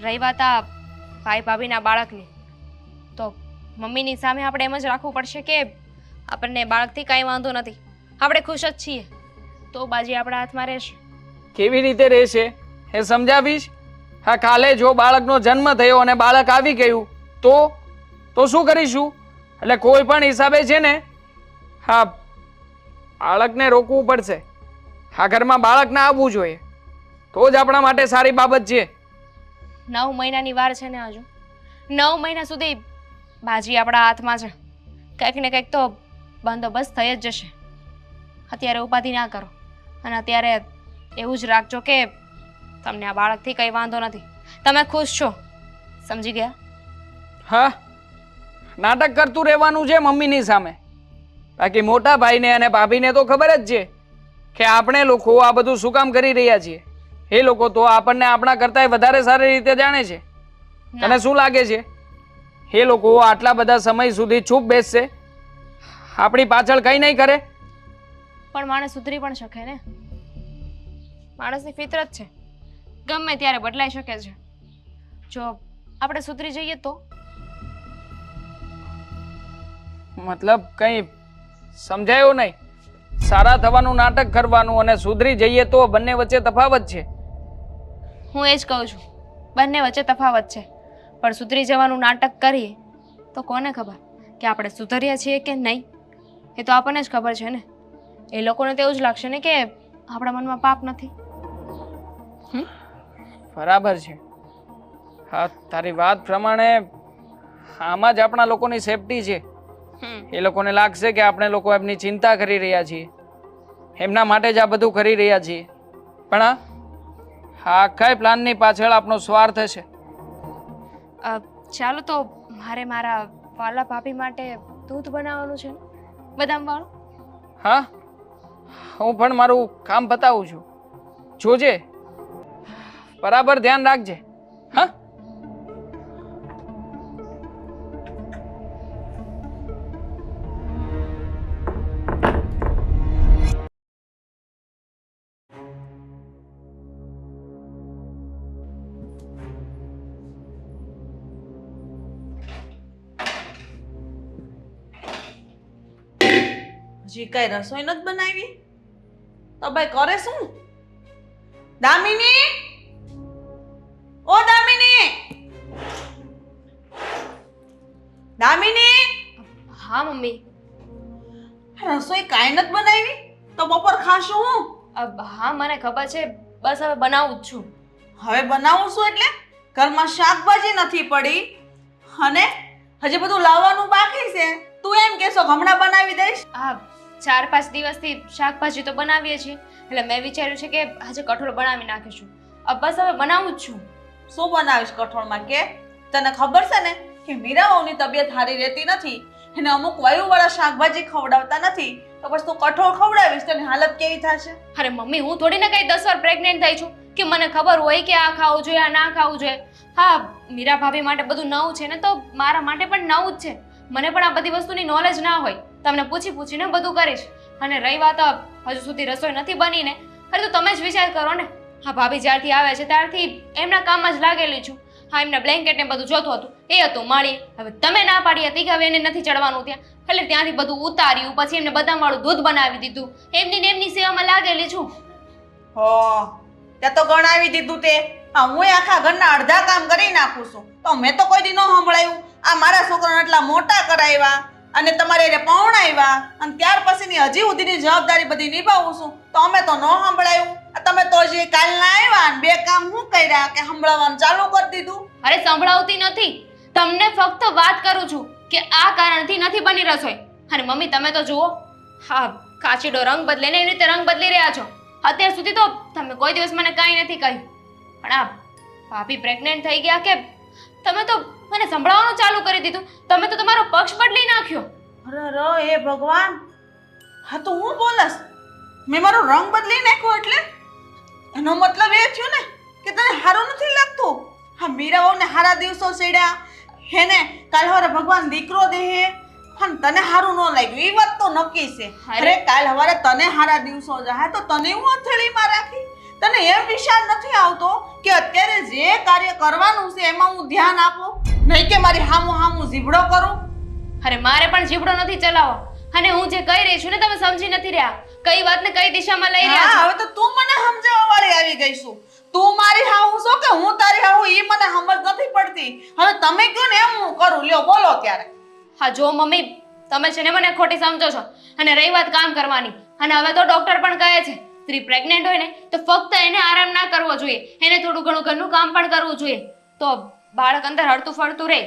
રહી વાત આ ભાઈ ભાભીના બાળકની, તો મમ્મીની સામે આપણે એમ જ રાખવું પડશે કે આપણને બાળકથી કાંઈ વાંધો નથી, આપણે ખુશ જ છીએ. તો બાજી આપણા હાથમાં રહેશે. કેવી રીતે રહેશે એ સમજાવીશ. હા, કાલે જો બાળકનો જન્મ થયો અને બાળક આવી ગયું તો શું કરીશું? એટલે કોઈ પણ હિસાબે છે ને હા બાળકને રોકવું પડશે. આ ઘરમાં બાળક ના આવવું જોઈએ, તો જ આપણા માટે સારી બાબત છે. 9 મહિનાની વાર છે ને હજુ. 9 મહિના સુધી બાજી આપણા હાથમાં છે. કંઈક ને કંઈક તો બંદોબસ્ત થઈ જ જશે. અત્યારે ઉપાધિ ના કરો અને અત્યારે એવું જ રાખજો કે તમને આ બાળકથી કંઈ વાંધો નથી, તમે ખુશ છો. સમજી ગયા? હા, નાટક કરતું રહેવાનું છે મમ્મીની સામે. બાકી મોટા ભાઈને અને ભાભીને તો ખબર જ છે કે આપણે લોકો આ બધું શું કામ કરી રહ્યા છીએ. એ લોકો તો આપણને આપણા કરતાં વધારે સારી રીતે જાણે છે. તને શું લાગે છે એ લોકો આટલા બધા સમય સુધી ચૂપ બેસશે, આપણી પાછળ કંઈ નહીં કરે? પણ માણસ સુધરી પણ શકે ને. માણસની ફિતરત છે ગમે ત્યારે બદલાઈ શકે છે. જો આપણે સુધરી જઈએ તો મતલબ કંઈ સમજાયું નહીં. સારા થવાનું નાટક કરવાનું અને સુધરી જઈએ તો બંને વચ્ચે તફાવત છે. હું એ જ કહું છું, બંને વચ્ચે તફાવત છે. પણ સુધરી જવાનું નાટક કરીએ તો કોને ખબર કે આપણે સુધર્યા છીએ કે નહીં? એ તો આપણને જ ખબર છે ને. એ લોકોને તો એવું જ લાગશે ને કે આપણા મનમાં પાપ નથી. બરાબર છે. હા, તારી વાત પ્રમાણે આમાં જ આપણા લોકોની સેફટી છે. એ લોકોને લાગશે કે આપણે લોકો એમની ચિંતા કરી રહ્યા છીએ, એમના માટે જ આ બધું કરી રહ્યા છીએ. પણ આ આખા પ્લાનની પાછળ આપણો સ્વાર્થ છે. ચાલો તો મારે મારા વાલા ભાભી માટે દૂધ બનાવવાનું છે ને, બદામ વાળું. હા, હું પણ મારું કામ પતાવું છું. જોજે, બરાબર ધ્યાન રાખજે. હા, હજી કઈ રસોઈ નથી બનાવી તો ભાઈ કરે શું? દામિની, ઓ દામિની, દામિની, હા મમ્મી. રસોઈ કાંઈ નથી બનાવી તો બપોર ખાશું હું? હા મને ખબર છે, બસ હવે બનાવું જ છું. હવે બનાવું છું એટલે ઘરમાં શાકભાજી નથી પડી અને હજી બધું લાવવાનું બાકી છે. તું એમ કહેશો કે હમણાં બનાવી દઈશ? હા, 4-5 દિવસથી શાકભાજી તો બનાવીએ છીએ, એટલે મેં વિચાર્યું છે કે આજે કઠોળ બનાવી નાખીશું. બસ હવે બનાવું જ છું. શું બનાવીશ કઠોળમાં? કે તને ખબર છે ને કે મીરાઓની તબિયત સારી રહેતી નથી, એને અમુક વાયુવાળા શાકભાજી ખવડાવતા નથી, તો પછી તું કઠોળ ખવડાવીશ તેની હાલત કેવી થશે? અરે મમ્મી, હું થોડી ને કઈ 10 વાર પ્રેગ્નેન્ટ થઈ છું કે મને ખબર હોય કે આ ખાવું જોઈએ, આ ના ખાવું જોઈએ. હા, મીરા ભાભી માટે બધું નવું છે ને, તો મારા માટે પણ નવું જ છે. મને પણ આ બધી વસ્તુની નોલેજ ના હોય. તમને પૂછી પૂછીને બધું કરીશ. અને રહી વાત હજુ સુધી રસોઈ નથી બની ને, અરે તો તમે જ વિચાર કરો ને. હા, ભાભી જ્યારથી આવે છે ત્યારથી એમના કામમાં જ લાગેલી છું. હા, એમના બ્લેન્કેટ ને બધું જોતું હતું, એ હતું માળી. હવે તમે ના પાડી હતી કે હવે એને નથી ચડવાનું ત્યાં, એટલે ત્યાંથી બધું ઉતાર્યું, પછી એમને બદામવાળું દૂધ બનાવી દીધું. એમની સેવામાં લાગેલી છું. હો, ત્યાં તો ગણાવી દીધું તે. હા, હું આખા ઘરના અડધા કામ કરી નાખું છું તો મેં તો કોઈ દી ન સંભળાયું. આ મારા છોકરાને એટલા મોટા કરાવ્યા અને તમારે એને પૌણાવ્યા અને ત્યાર પછીની હજી સુધીની જવાબદારી બધી નિભાવું છું તો અમે તો ન સંભળાયું. તમે તો હજી કાલના આવ્યા ને 2 કામ શું કર્યા કે સંભળાવવાનું ચાલુ કરી દીધું? અરે સંભળાવતી નથી, તમને ફક્ત વાત કરું છું કે આ કારણથી નથી બની રસોઈ. અને મમ્મી તમે તો જુઓ, હા કાચીડો રંગ બદલે ને એવી રીતે રંગ બદલી રહ્યા છો. અત્યાર સુધી તો તમે કોઈ દિવસ મને કાંઈ નથી કહ્યું, પણ આ ભાભી પ્રેગ્નેન્ટ થઈ ગયા કે તમે તો મને સંભળાવવાનું ચાલુ કરી દીધું. તમે તો તમારો પક્ષ બદલી નાખ્યો. અરે હે ભગવાન, હા તો હું બોલસ મેં મારો રંગ બદલી નાખ્યો એટલે એનો મતલબ એ થયો ને કે તને સારું નથી લાગતું? હા, મીરાઓને સારા દિવસો છેડ્યા હેને, કાલ સવારે ભગવાન દીકરો દેહે અને તને સારું ન લાગ્યું, એ વાત તો નક્કી છે. અરે કાલ સવારે તને સારા દિવસો જાય તો તને હું હથેળીમાં રાખી? તને એમ વિચાર નથી આવતો કે અત્યારે જે કાર્ય કરવાનું છે એમાં હું ધ્યાન આપું, નહીં કે મારી હામું જીભડો કરું? અરે મારે પણ જીભડો નથી ચલાવો, અને હું જે કહી રહી છું ને તમે સમજી નથી રહ્યા. કઈ વાતને કઈ દિશામાં લઈ રહ્યા છો? હવે તો તું મને સમજાવવા વાળી આવી ગઈ છું. તું મારી હાહુ છો કે હું તારી હાહુ, એ મને સમજ નથી પડતી. હવે તમે કયો ને એમ હું કરું. લ્યો બોલો ત્યારે. હા જો મમ્મી, તમે છે ને મને ખોટી સમજો છો. અને રહી વાત કામ કરવાની, અને હવે તો ડોક્ટર પણ કહે છે સ્ત્રી પ્રેગ્નેન્ટ હોય ને તો ફક્ત એને આરામ ના કરવો જોઈએ, એને થોડું ઘણું ઘરનું કામ પણ કરવું જોઈએ, તો બાળક અંદર હળતું ફરતું રહે.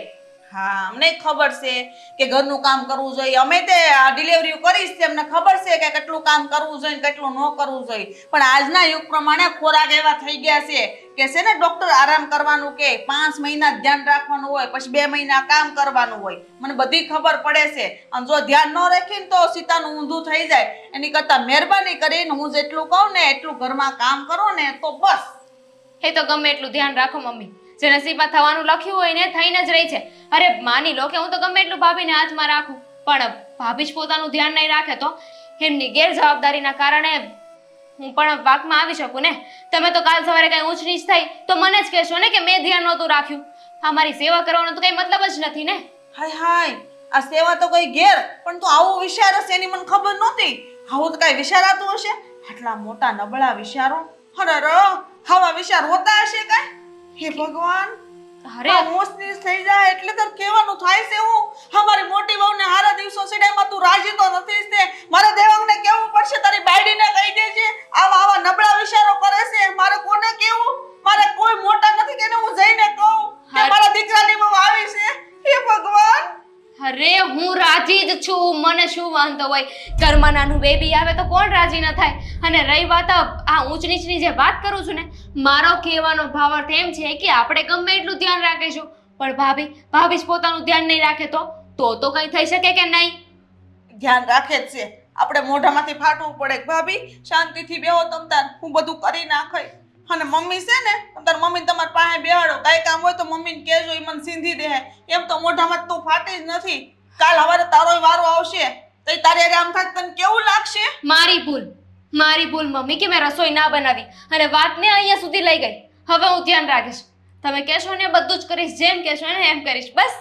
હા, અમને ખબર છે કે ઘરનું કામ કરવું જોઈએ. અમે તે ડિલિવરી કરીશ છે, અમને ખબર છે કે કેટલું કામ કરવું જોઈએ કેટલું ન કરવું જોઈએ. પણ આજના યુગ પ્રમાણે ખોરાક એવા થઈ ગયા છે કે છે ને ડોક્ટર આરામ કરવાનું કે 5 મહિના ધ્યાન રાખવાનું હોય, પછી 2 મહિના કામ કરવાનું હોય. મને બધી ખબર પડે છે. અને જો ધ્યાન ન રાખીને તો સીતાનું ઊંધું થઈ જાય. એની કરતાં મહેરબાની કરીને હું જેટલું કહું ને એટલું ઘરમાં કામ કરો ને તો બસ. એ તો ગમે એટલું ધ્યાન રાખો મમ્મી, જે નસીબમાં થવાનું લખ્યું હોય ને થઈને જ રહી છે. અરે માની લો કે હું તો ગમે એટલું ભાભીને હાથમાં રાખું, પણ ભાભી જ પોતાનું ધ્યાન નહીં રાખે તો એમની ગેરજવાબદારીના કારણે હું પણ વાકમાં આવી શકું ને. તમે તો કાલ સવારે કઈ ઊંચ નીચ થઈ તો મને જ કહેશો ને કે મેં ધ્યાન નહોતું રાખ્યું. આ મારી સેવા કરવાનો તો કઈ મતલબ જ નથી ને. હાય હાય, આ સેવા તો કઈ ઘેર, પણ તું આવું વિચારસ એની મને ખબર નહોતી. આવું તો કઈ વિચારાતું હશે? આટલા મોટા નબળા વિચારો, અરે આવા વિચાર હોતા હશે કઈ? હે ભગવાન, અરે મોસની થઈ જાય એટલે તો કહેવાનું થાય છે હું અમારી મોટી વહુને હારા દિવસો સીડામાં તું રાજી તો નથી જ તે. મારે દેવાંગને કેવું પડશે, તારી બાયડીને કહી દેજે આવા આવા નબળા વિચારો કરે છે. મારે કોને કેવું? મારે કોઈ મોટા નથી કે હું જઈને કહું કે મારા દીકરાની વહુ આવી છે. હે ભગવાન, અરે હું રાજી જ છું, મને શું વાંધો હોય? ઘરમાં નાનું બેબી આવે તો કોણ રાજી ન થાય? અને રહી વાત આ ઊંચ નીચની જે વાત કરું છું ને, મારો કહેવાનો ભાવાર્થ એમ છે કે આપણે ગમે એટલું ધ્યાન રાખીશું, પણ ભાભી જ પોતાનું ધ્યાન નહીં રાખે તો કંઈ થઈ શકે કે નહીં? ધ્યાન રાખે જ છે. આપણે મોઢામાંથી ફાટવું પડે કે ભાભી શાંતિથી બેહો તમ તાર, હું બધું કરી નાખાય. અને મમ્મી છે ને, તાર મમ્મીને તમારી પાસે બેહાડો, કાંઈ કામ હોય તો મમ્મીને કહેજો, એ મને સીંધી દે. એમ તો મોઢામાં તું ફાટી જ નથી. કાલ સવારે તારો વારો આવશે તો તારે આમ થાય તને કેવું લાગશે? મારી ભૂલ મમ્મી કે મેં રસોઈ ના બનાવી અને વાતને અહીંયા સુધી લઈ ગઈ. હવે હું ધ્યાન રાખીશ. તમે કહેશો ને બધું જ કરીશ, જેમ કહેશો ને એમ કરીશ, બસ.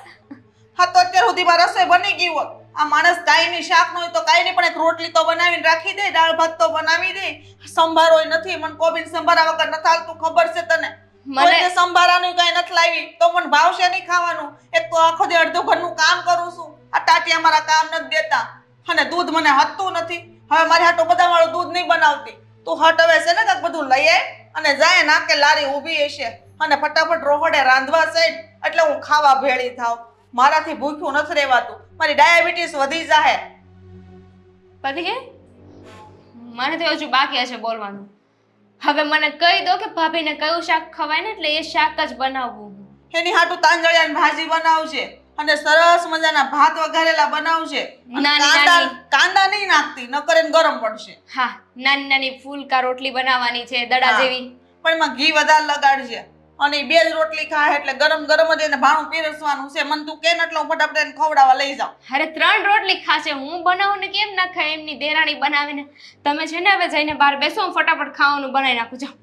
હા તો અત્યાર સુધીમાં રસોઈ બની ગઈ હોત. આ માણસ કાંઈ નહીં, શાક ન હોય તો કાંઈ નહીં, પણ એક રોટલી તો બનાવીને રાખી દે, દાળ ભાત તો બનાવી દે. સંભારોય નથી, મને કોબીન સંભારા વગર નથી હાલતું, ખબર છે તને? મને સંભારાનું કાંઈ નથી લાવી તો મને ભાવશે નહીં ખાવાનું. એક તો આખો દી અડધું ઘરનું કામ કરું છું, આ ટાટિયા મારા કામ નથી દેતા, અને દૂધ મને હતતું નથી. હવે મારી હાટો બધા વાળું દૂધ નહીં બનાવતી. તું હટ હવે છે ને કાંઈક બધું લઈ આય અને જાય નાકે લારી ઊભી હશે અને ફટાફટ રોહડે રાંધવા સાઈડ એટલે હું ખાવા ભેળી થાવ. મારાથી ભૂખ્યું નથી રહેવાતું, મારી ડાયાબિટીસ વધી જાહે. પતિ કે મને તો હજુ બાકી હશે બોલવાનું. હવે મને કહી દો કે ભાભીને કયું શાક ખવાય ને એટલે એ શાક જ બનાવવું. એની હાટું તાંજળિયાની ભાજી બનાવશે અને સરસ મજાના ભાત વઘારેલા બનાવશે. કાંદા નહીં નાખતી, નકર એને ગરમ પડશે. હા, નાની નાની ફૂલકા રોટલી બનાવવાની છે, દડા જેવી. પણ એમાં ઘી વધારે લગાડશે અને બે જ રોટલી ખાય એટલે ગરમ ગરમ જ એને ભાણું પીરસવાનું છે. મને તું કે ને એટલે હું ફટાફટ એને ખવડાવવા લઈ જાઉં. અરે 3 રોટલી ખાશે, હું બનાવું ને કેમ ના ખાય? એમની દેરાણી બનાવીને. તમે છે ને હવે જઈને બહાર બેસો, હું ફટાફટ ખાવાનું બનાવી નાખું. જાઓ.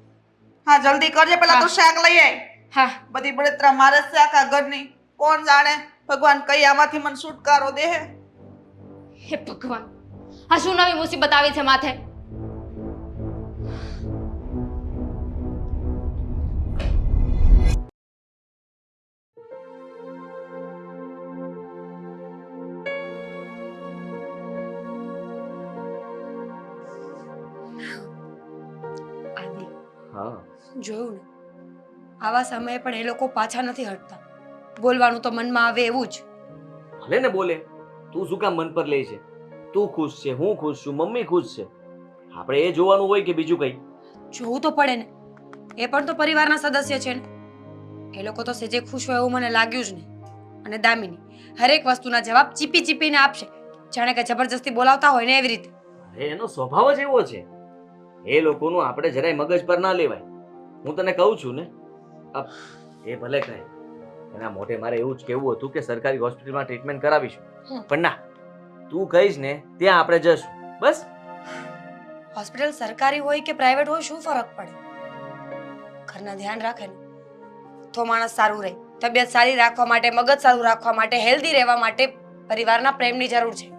હા જલ્દી કરજે, પેલા તું શાક લઈ આય. હા, બધી બળતરા મારે જ છે આખા ઘરની. કોણ જાણે ભગવાન કઈ આમાંથી મને છુટકારો દે. હે ભગવાન, આ શું નવી મુસીબત આવી છે માથે? આદિ, હા જોયું ને, આવા સમયે પણ એ લોકો પાછા નથી હટતા. બોલવાનું તો મનમાં આવે એવું જ. ભલે ને બોલે, તું શું કામ મન પર લે છે? તું ખુશ છે, હું ખુશ છું, મમ્મી ખુશ છે. આપણે એ જોવાનું હોય કે બીજું કઈ? જોવું તો પડે ને, એ પણ તો પરિવારના સદસ્ય છે ને. એ લોકો તો સેજે ખુશ હોય એવું મને લાગ્યું જ નહીં. અને દામિની હરેક વસ્તુના જવાબ ચીપીને આપશે, જાણે કે જબરજસ્તી બોલાવતા હોય ને એવી રીતે. અરે એનો સ્વભાવ જ એવો છે. એ લોકોનું આપણે જરાય મગજ પર ના લેવાય. હું તને કહું છું ને, એ ભલે કહે, એના મોઢે મારે એવું જ કહેવું હતું કે સરકારી હોસ્પિટલમાં ટ્રીટમેન્ટ કરાવીશું, પણ ના, તું કહીશ ને ત્યાં આપણે જશું. બસ. હોસ્પિટલ સરકારી હોય કે પ્રાઇવેટ હોય શું ફરક પડે? ઘરના ધ્યાન રાખે ને તો માણસ સારું રહે. તબિયત સારી રાખવા માટે, મગજ સારું રાખવા માટે, હેલ્ધી રહેવા માટે પરિવારના પ્રેમની જરૂર છે,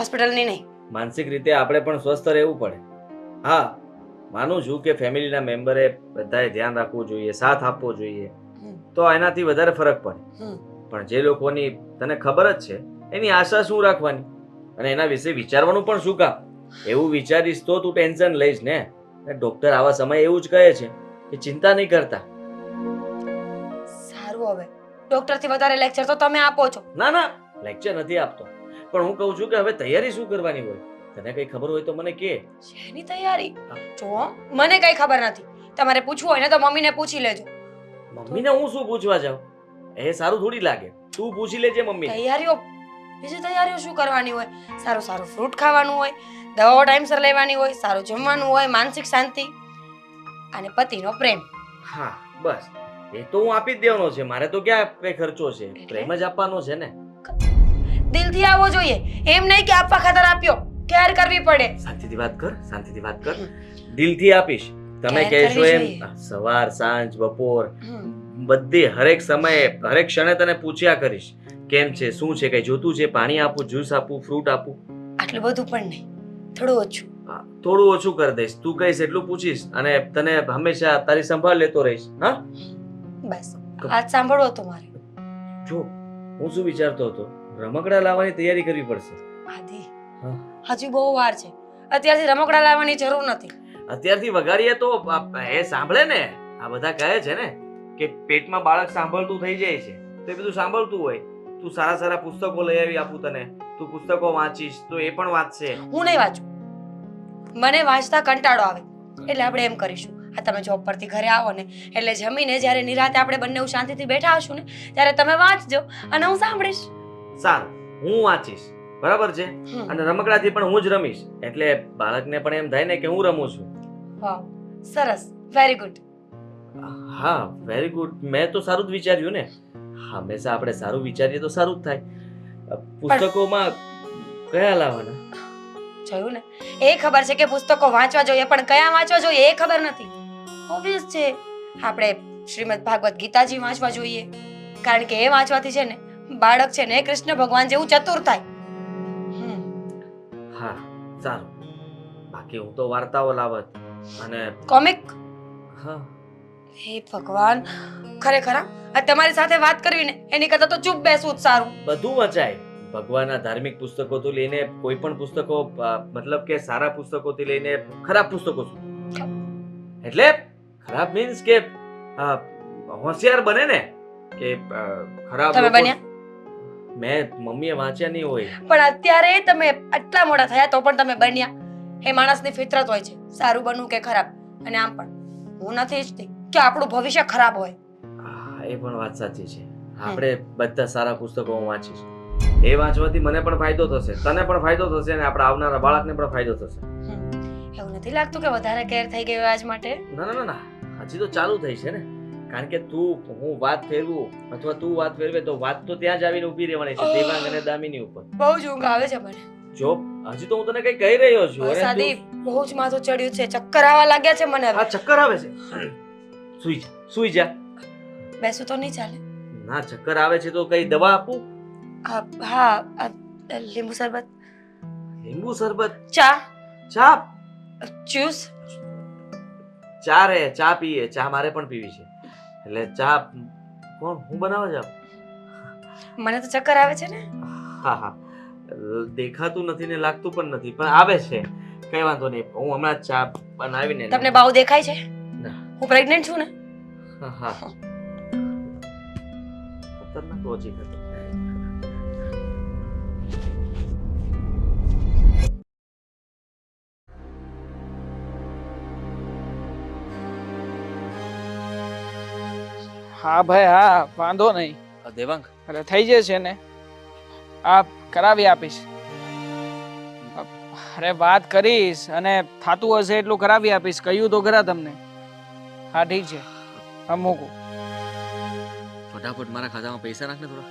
હોસ્પિટલની નહીં. માનસિક રીતે આપણે પણ સ્વસ્થ રહેવું પડે. હા, માનું છું કે ફેમિલીના મેમ્બરે બધાએ ધ્યાન રાખવું જોઈએ, સાથ આપવો જોઈએ, તો એનાથી વધારે ફરક પડે. પણ જે લોકોની તને ખબર જ છે એની આશા શું રાખવાની, અને એના વિશે વિચારવાનું પણ શું કામ? એવું વિચારીશ તો તું ટેન્શન લઈશ ને. ડોક્ટર આવા સમયે એવું જ કહે છે કે ચિંતા નહીં કરતા. સારું, હવે ડોક્ટરથી વધારે લેક્ચર તો તમે આપો છો. ના ના, લેક્ચર નથી આપતો, પણ હું કહું છું કે હવે તૈયારી શું કરવાની હોય? તને કઈ ખબર હોય તો મને કે. શેની તૈયારી? જો મને કઈ ખબર નથી. તમારે પૂછવું હોય ને તો મમ્મીને પૂછી લેજો. મમ્મીને હું શું પૂછવા જાઉં? એ સારું થોડી લાગે. તું પૂછી લેજે મમ્મી. તૈયારીઓ, બીજી તૈયારીઓ શું કરવાની હોય? સારું સારું ફ્રૂટ ખાવાનું હોય, દવાઓ ટાઈમસર લેવાની હોય, સારું જમવાનું હોય, માનસિક શાંતિ અને પતિનો પ્રેમ. હા બસ, એ તો હું આપી જ દેવાનો છે. મારે તો ક્યાં કઈ ખર્ચો છે, પ્રેમ જ આપવાનો છે ને. દિલથી આવવો જોઈએ, એમ નહીં કે આપવા ખાતર આપ્યો. કેર કરવી પડે. શાંતિથી વાત કર, શાંતિથી વાત કર. દિલથી આપીશ. તમે કેર કહેશો કરવી એમ જોઈએ. સવાર સાંજ બપોર હમ. બધી હરેક સમયે હરેક ક્ષણે તને પૂછ્યા કરીશ કેમ છે, શું છે, કઈ જોતું છે, પાણી આપું, જ્યુસ આપું, ફ્રૂટ આપું. આટલું બધું પણ નહીં, થોડું ઓછું. હા, થોડું ઓછું કરી દઈશ. તું કહીશ એટલું પૂછીશ અને તને હંમેશા તારી સંભાળ લેતો રહીશ. હા, બસ આજ સાંભળવો તો મારે. જો હું શું વિચારતો હતો, રમકડા લાવવાની તૈયારી કરવી પડશે. આદિ હા, હજુ બહુ વાર છે. અત્યારથી રમકડા લાવવાની જરૂર નથી. અત્યારથી વગાડીએ તો એ સાંભળે ને. આ બધા કહે છે ને કે પેટમાં બાળક સાંભળતું થઈ જાય છે, તો એ બધું સાંભળતું હોય. તું સારા સારા પુસ્તકો લઈ આવી આપું તને, તું પુસ્તકો વાંચીશ તો એ પણ વાંચશે. હું નહીં વાંચું. મને વાંચતા કંટાળો આવે. એટલે આપણે એમ કરીશું, આ તમે જોબ પરથી ઘરે આવો ને એટલે જમીને જ્યારે નિરાતે આપણે બંને શાંતિથી બેઠા હશું ને ત્યારે તમે વાંચજો અને હું સાંભળીશ. સારું, હું વાંચીશ, બરાબર છે. હમ. અને રમકડાથી પણ હું જ રમીશ, એટલે બાળકને પણ એમ થાય ને કે હું રમું છું. વાહ, સરસ, વેરી ગુડ. હા, વેરી ગુડ. મેં તો સારું જ વિચાર્યું ને. હંમેશા આપણે સારું વિચારીએ તો સારું જ થાય. પુસ્તકોમાં કયા લાવવાના? જોયું ને, એ ખબર છે કે પુસ્તકો વાંચવા જોઈએ, પણ કયા વાંચવા જોઈએ એ ખબર નથી. ઓબ્વિયસ છે, આપણે શ્રીમદ ભાગવત ગીતાજી વાંચવા જોઈએ, કારણ કે એ વાંચવાથી છે ને બાળક છે ને કૃષ્ણ ભગવાન જેવું ચતુર થાય. હા, સારું. બાકી હું તો વાર્તાઓ લાવત અને કોમિક. હા, હે ભગવાન, ખરેખર આ તમારી સાથે વાત કરવી ને એની કરતા તો ચૂપ બેસવું જ સારું. બધું વચાય. ભગવાનના ધાર્મિક પુસ્તકોથી લઈને કોઈ પણ પુસ્તકો, મતલબ કે સારા પુસ્તકોથી લઈને ખરાબ પુસ્તકો સુધી. એટલે ખરાબ મીન્સ કે હોશિયાર બને ને કે ખરાબ તમે લોકો- બન્યા? મેં મમ્મીએ વાંચ્યા નહીં હોય. પણ અત્યારે તમે આટલા મોટા થયા તો પણ તમે બન્યા. એ માણસની ફિતરત હોય છે, સારું બનવું કે ખરાબ. અને આમ પણ હું નથી ઈચ્છતી કે આપણું ભવિષ્ય ખરાબ હોય. એ પણ વાત સાચી છે. આપણે બધા સારા પુસ્તકો હું વાંચીશ. એ વાંચવાથી મને પણ ફાયદો થશે, તને પણ ફાયદો થશે અને આપણા આવનારા બાળકને પણ ફાયદો થશે. એવું નથી લાગતું કે વધારે કેર થઈ ગયો આજ માટે? ના ના ના ના, હજી તો ચાલુ થઈ છે ને. કારણ કે હું વાત ફેરવું અથવા તું વાત ફેરવે તો વાત તો ત્યાં જ આવીને ઊભી રહેવાની છે, દેવાંગ અને દામિની ઉપર. બહુ જ ઊંઘ આવે છે મને. જો હજી તો હું તને કઈ કહી રહ્યો છું અને સાદી બહુ જ માથું ચડ્યું છે, ચક્કર આવવા લાગ્યા છે મને. આ ચક્કર આવે છે. સૂઈ જા, સૂઈ જા. બેસું તો નહીં ચાલે? ના, ચક્કર આવે છે તો કઈ દવા આપું? હા, લીંબુ શરબત, લીંબુ શરબત, ચા, ચા. જ્યુસ. ચા રે, ચા પીએ. ચા મારે પણ પીવી છે. એટલે ચા કોણ, હું બનાવવા જાઉં? મને તો ચક્કર આવે છે ને. હા હા, દેખાતું નથી ને લાગતું પણ નથી, પણ આવે છે. કઈ વાંધો નહીં, હું હમણાં જ ચા બનાવીને. તમને બાવ દેખાય છે? ના. હું પ્રેગ્નન્ટ છું ને. હા, ખતરનાક લોજિક હતો. હા ભાઈ, હા, વાંધો નહીં. દેવાંગ, અરે થઈ જશે ને, આ કરાવી આપીશ. અરે વાત કરીશ અને થાતું હશે એટલું કરાવી આપીશ. કહ્યું તો ખરા તમને. હા ઠીક છે, હા મૂકું. ફટાફટ મારા ખાતામાં પૈસા નાખ ને થોડા.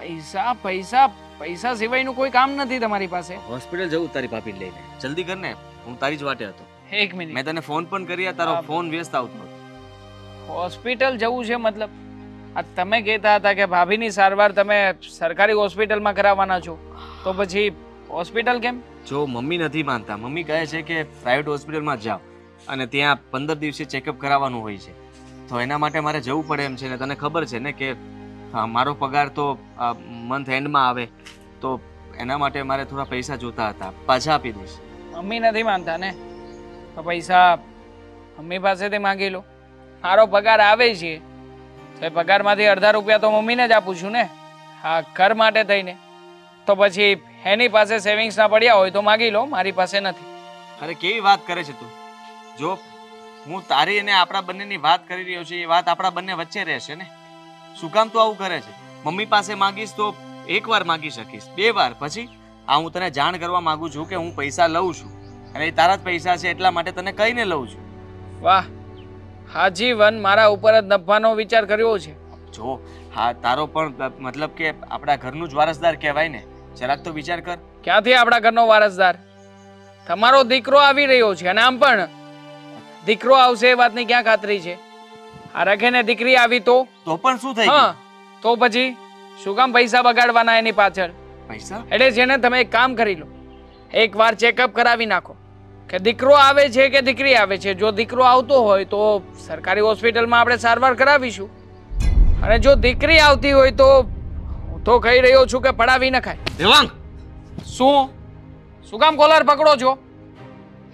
પૈસા પૈસા પૈસા સિવાયનું કોઈ કામ નથી તમારી પાસે. હોસ્પિટલ જવું તારી ભાભીને લઈને. જલ્દી કર ને, હું તારી જ વાટે હતો. એક મિનિટ. મેં તને ફોન પણ કર્યા, તારો ફોન વ્યસ્ત આવતો હતો. હોસ્પિટલ જવું છે મતલબ? આ તમે કહેતા હતા કે ભાભીની સારવાર તમે સરકારી હોસ્પિટલમાં કરાવવાના છો, તો પછી હોસ્પિટલ કેમ? જો મમ્મી નથી માનતા. મમ્મી કહે છે કે પ્રાઇવેટ હોસ્પિટલમાં જાઓ અને ત્યાં 15 દિવસે ચેકઅપ કરાવવાનું હોય છે. તો એના માટે મારે જવું પડે એમ છે ને. તને ખબર છે ને કે મારો પગાર તો મંથ એન્ડમાં આવે, તો એના માટે મારે થોડા પૈસા જોતા હતા. પાછા આપી દઈશ. મમ્મી નથી માનતા ને, તો પૈસા મમ્મી પાસેથી માંગી લો. મારો પગાર આવે છે તો એ પગારમાંથી અડધા રૂપિયા તો મમ્મીને જ આપું છું ને, હા, ઘર માટે થઈને. તો પછી એની પાસે સેવિંગ્સ ના પડ્યા હોય તો માગી લો, મારી પાસે નથી. અરે કેવી વાત કરે છે તું? જો હું તારી અને આપણા બંનેની વાત કરી રહ્યો છું, એ વાત આપણા બંને વચ્ચે રહેશે ને. શું કામ તું આવું કરે છે? મમ્મી પાસે માગીશ તો એક વાર માગી શકીશ, 2 વાર. પછી હું તને જાણ કરવા માંગુ છું કે હું પૈસા લઉં છું અને એ તારા જ પૈસા છે, એટલા માટે તને કહીને લઉં છું. વાહ, આજીવન મારા ઉપર જ નફાનો વિચાર કર્યો છે. જો હા, તારો પણ મતલબ કે આપણા ઘરનું જ વારસદાર કહેવાય ને. જરાક તો વિચાર કર. ક્યાંથી આપણા ઘરનો વારસદાર? તમારો દીકરો આવી રહ્યો છે અને આમ પણ દીકરો આવશે એ વાતની ક્યાં ખાતરી છે? આ રખેને દીકરી આવી તો તો પણ શું થઈ હા ગયું? તો પછી શું કામ પૈસા બગાડવાના એની પાછળ? પૈસા? એટલે છે ને તમે એક કામ કરી લો, એકવાર ચેકઅપ કરાવી નાખો કે દીકરો આવે છે કે દીકરી આવે છે. જો દીકરો આવતો હોય તો સરકારી હોસ્પિટલમાં આપણે સારવાર કરાવીશું, અને જો દીકરી આવતી હોય તો હું તો કહી રહ્યો છું કે પડાવી નખાય. દેવાંગ, શું કામ કોલર પકડો છો?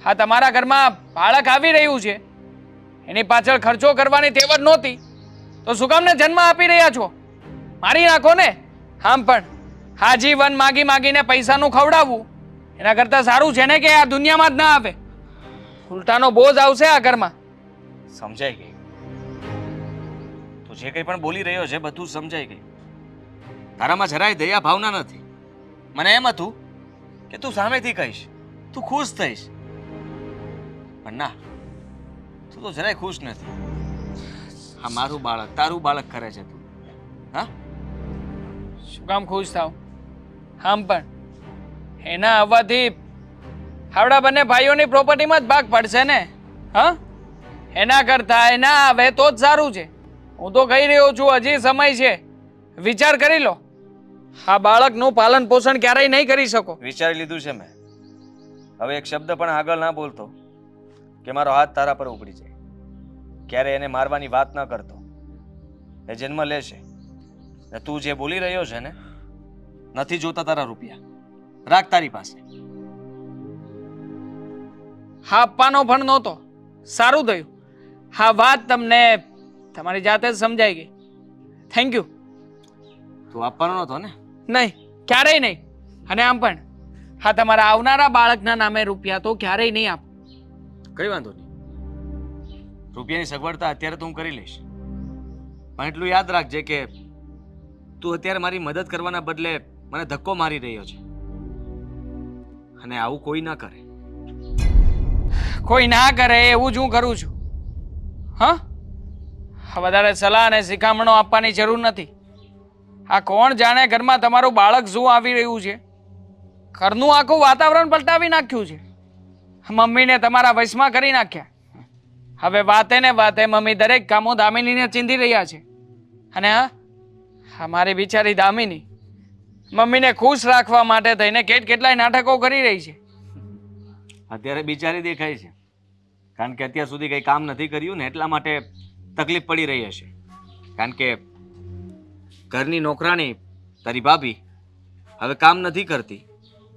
હા, તમારા ઘરમાં બાળક આવી રહ્યું છે, એની પાછળ ખર્ચો કરવાની ટેવ જ નહોતી તો શું કામને જન્મ આપી રહ્યા છો? મારી નાખો ને. આમ પણ આજીવન માગી માગીને પૈસાનું ખવડાવવું એના કરતાં સારું છે ને કે આ દુનિયામાં જ ના આવે. ઉલટાનો બોજ આવશે આ ઘરમાં. સમજાઈ ગઈ. તું જે કંઈ પણ બોલી રહ્યો છે બધું સમજાઈ ગઈ. તારામાં જરાય દયા ભાવના નથી. મને એમ હતું કે તું સામેથી કહીશ, તું ખુશ થઈશ, પણ ના, તું તો જરાય ખુશ નથી. હા, મારું બાળક તારું બાળક કરે છે તું. હા, શું કામ ખુશ થાવ? આમ પણ એના આવવાથી આપણા બંને ભાઈઓની પ્રોપર્ટીમાં જ ભાગ પડશે ને. હા, એના કરતા એના આવે તો જ સારું છે. હું તો કહી રહ્યો છું હજી સમય છે, વિચાર કરી લો. આ બાળકનું પાલન પોષણ ક્યારેય નહીં કરી શકો. વિચારી લીધું છે મેં. હવે એક શબ્દ પણ આગળ ના બોલતો કે મારો હાથ તારા પર ઉપડી જાય. ક્યારે એને મારવાની વાત ન કરતો. એ જન્મ લેશે ને તું જે બોલી રહ્યો છે ને, નથી જોતા તારા રૂપિયા, રાખ તારી પાસે. હા, આપવાનો પણ નહોતો. સારું થયું હા વાત તમને તમારી જાતે જ સમજાઈ ગઈ. Thank you. તું આપવાનો નહોતો ને? નહીં, ક્યારેય નહીં. અને આમ પણ હા, તમારા આવનારા બાળકના નામે રૂપિયા તો ક્યારેય નહીં આપો. કઈ વાંધો નહીં. રૂપિયાની સગવડતા અત્યારે તો હું કરી લઈશ, પણ એટલું યાદ રાખજે કે તું અત્યારે મારી મદદ કરવાના બદલે મને ધક્કો મારી રહ્યો છે, અને આવું કોઈ ના કરે. કોઈ ના કરે એવું જ હું કરું છું. હા, વધારે સલાહ અને શિખામણો આપવાની જરૂર નથી. આ કોણ જાણે ઘરમાં તમારું બાળક શું આવી રહ્યું છે, ઘરનું આખું વાતાવરણ પલટાવી નાખ્યું છે. મમ્મીને તમારા વશમાં કરી નાખ્યા. હવે વાતે ને વાતે મમ્મી દરેક કામો દામિનીને ચીંધી રહ્યા છે. અને હા, મારી બિચારી દામિની મમ્મીને ખુશ રાખવા માટે થઈને કેટલાય નાટકો કરી રહી છે. અત્યારે બિચારી દેખાય છે કારણ કે અત્યાર સુધી કંઈ કામ નથી કર્યું ને, એટલા માટે તકલીફ પડી રહી હશે. કારણ કે ઘરની નોકરાણી તારી ભાભી હવે કામ નથી કરતી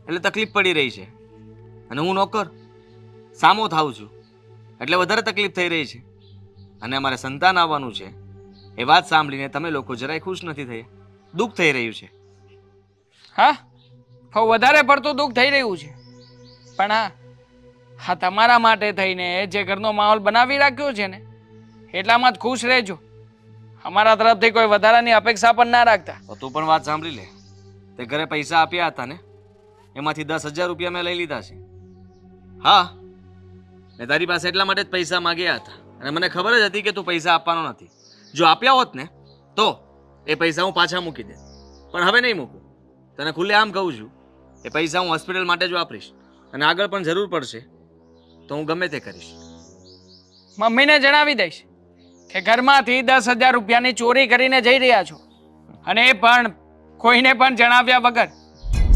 એટલે તકલીફ પડી રહી છે, અને હું નોકર સામો થાઉં છું એટલે વધારે તકલીફ થઈ રહી છે. અને અમારે સંતાન આવવાનું છે એ વાત સાંભળીને તમે લોકો જરાય ખુશ નથી થયા, દુઃખ થઈ રહ્યું છે. હા, બહુ વધારે પડતું દુઃખ થઈ રહ્યું છે. પણ હા, તમારા માટે થઈને જે ઘરનો માહોલ બનાવી રાખ્યો છે ને એટલામાં જ ખુશ રહેજો. અમારા તરફથી કોઈ વધારાની અપેક્ષા પણ ના રાખતા. તો તું પણ વાત સાંભળી લે. તે ઘરે પૈસા આપ્યા હતા ને, એમાંથી 10,000 રૂપિયા મેં લઈ લીધા છે. હા, મેં તારી પાસે એટલા માટે જ પૈસા માંગ્યા હતા, અને મને ખબર જ હતી કે તું પૈસા આપવાનો નથી. જો આપ્યા હોત ને તો એ પૈસા હું પાછા મૂકી દે, પણ હવે નહીં મૂકું. તને ખુલ્લે આમ કહું છું, એ પૈસા હું હોસ્પિટલ માટે જ વાપરીશ, અને આગળ પણ જરૂર પડશે તો હું ગમે તે કરીશ. મમ્મીને જણાવી દઈશ કે ઘરમાંથી 10,000 રૂપિયાની ચોરી કરીને જઈ રહ્યા છો, અને એ પણ કોઈને પણ જણાવ્યા વગર.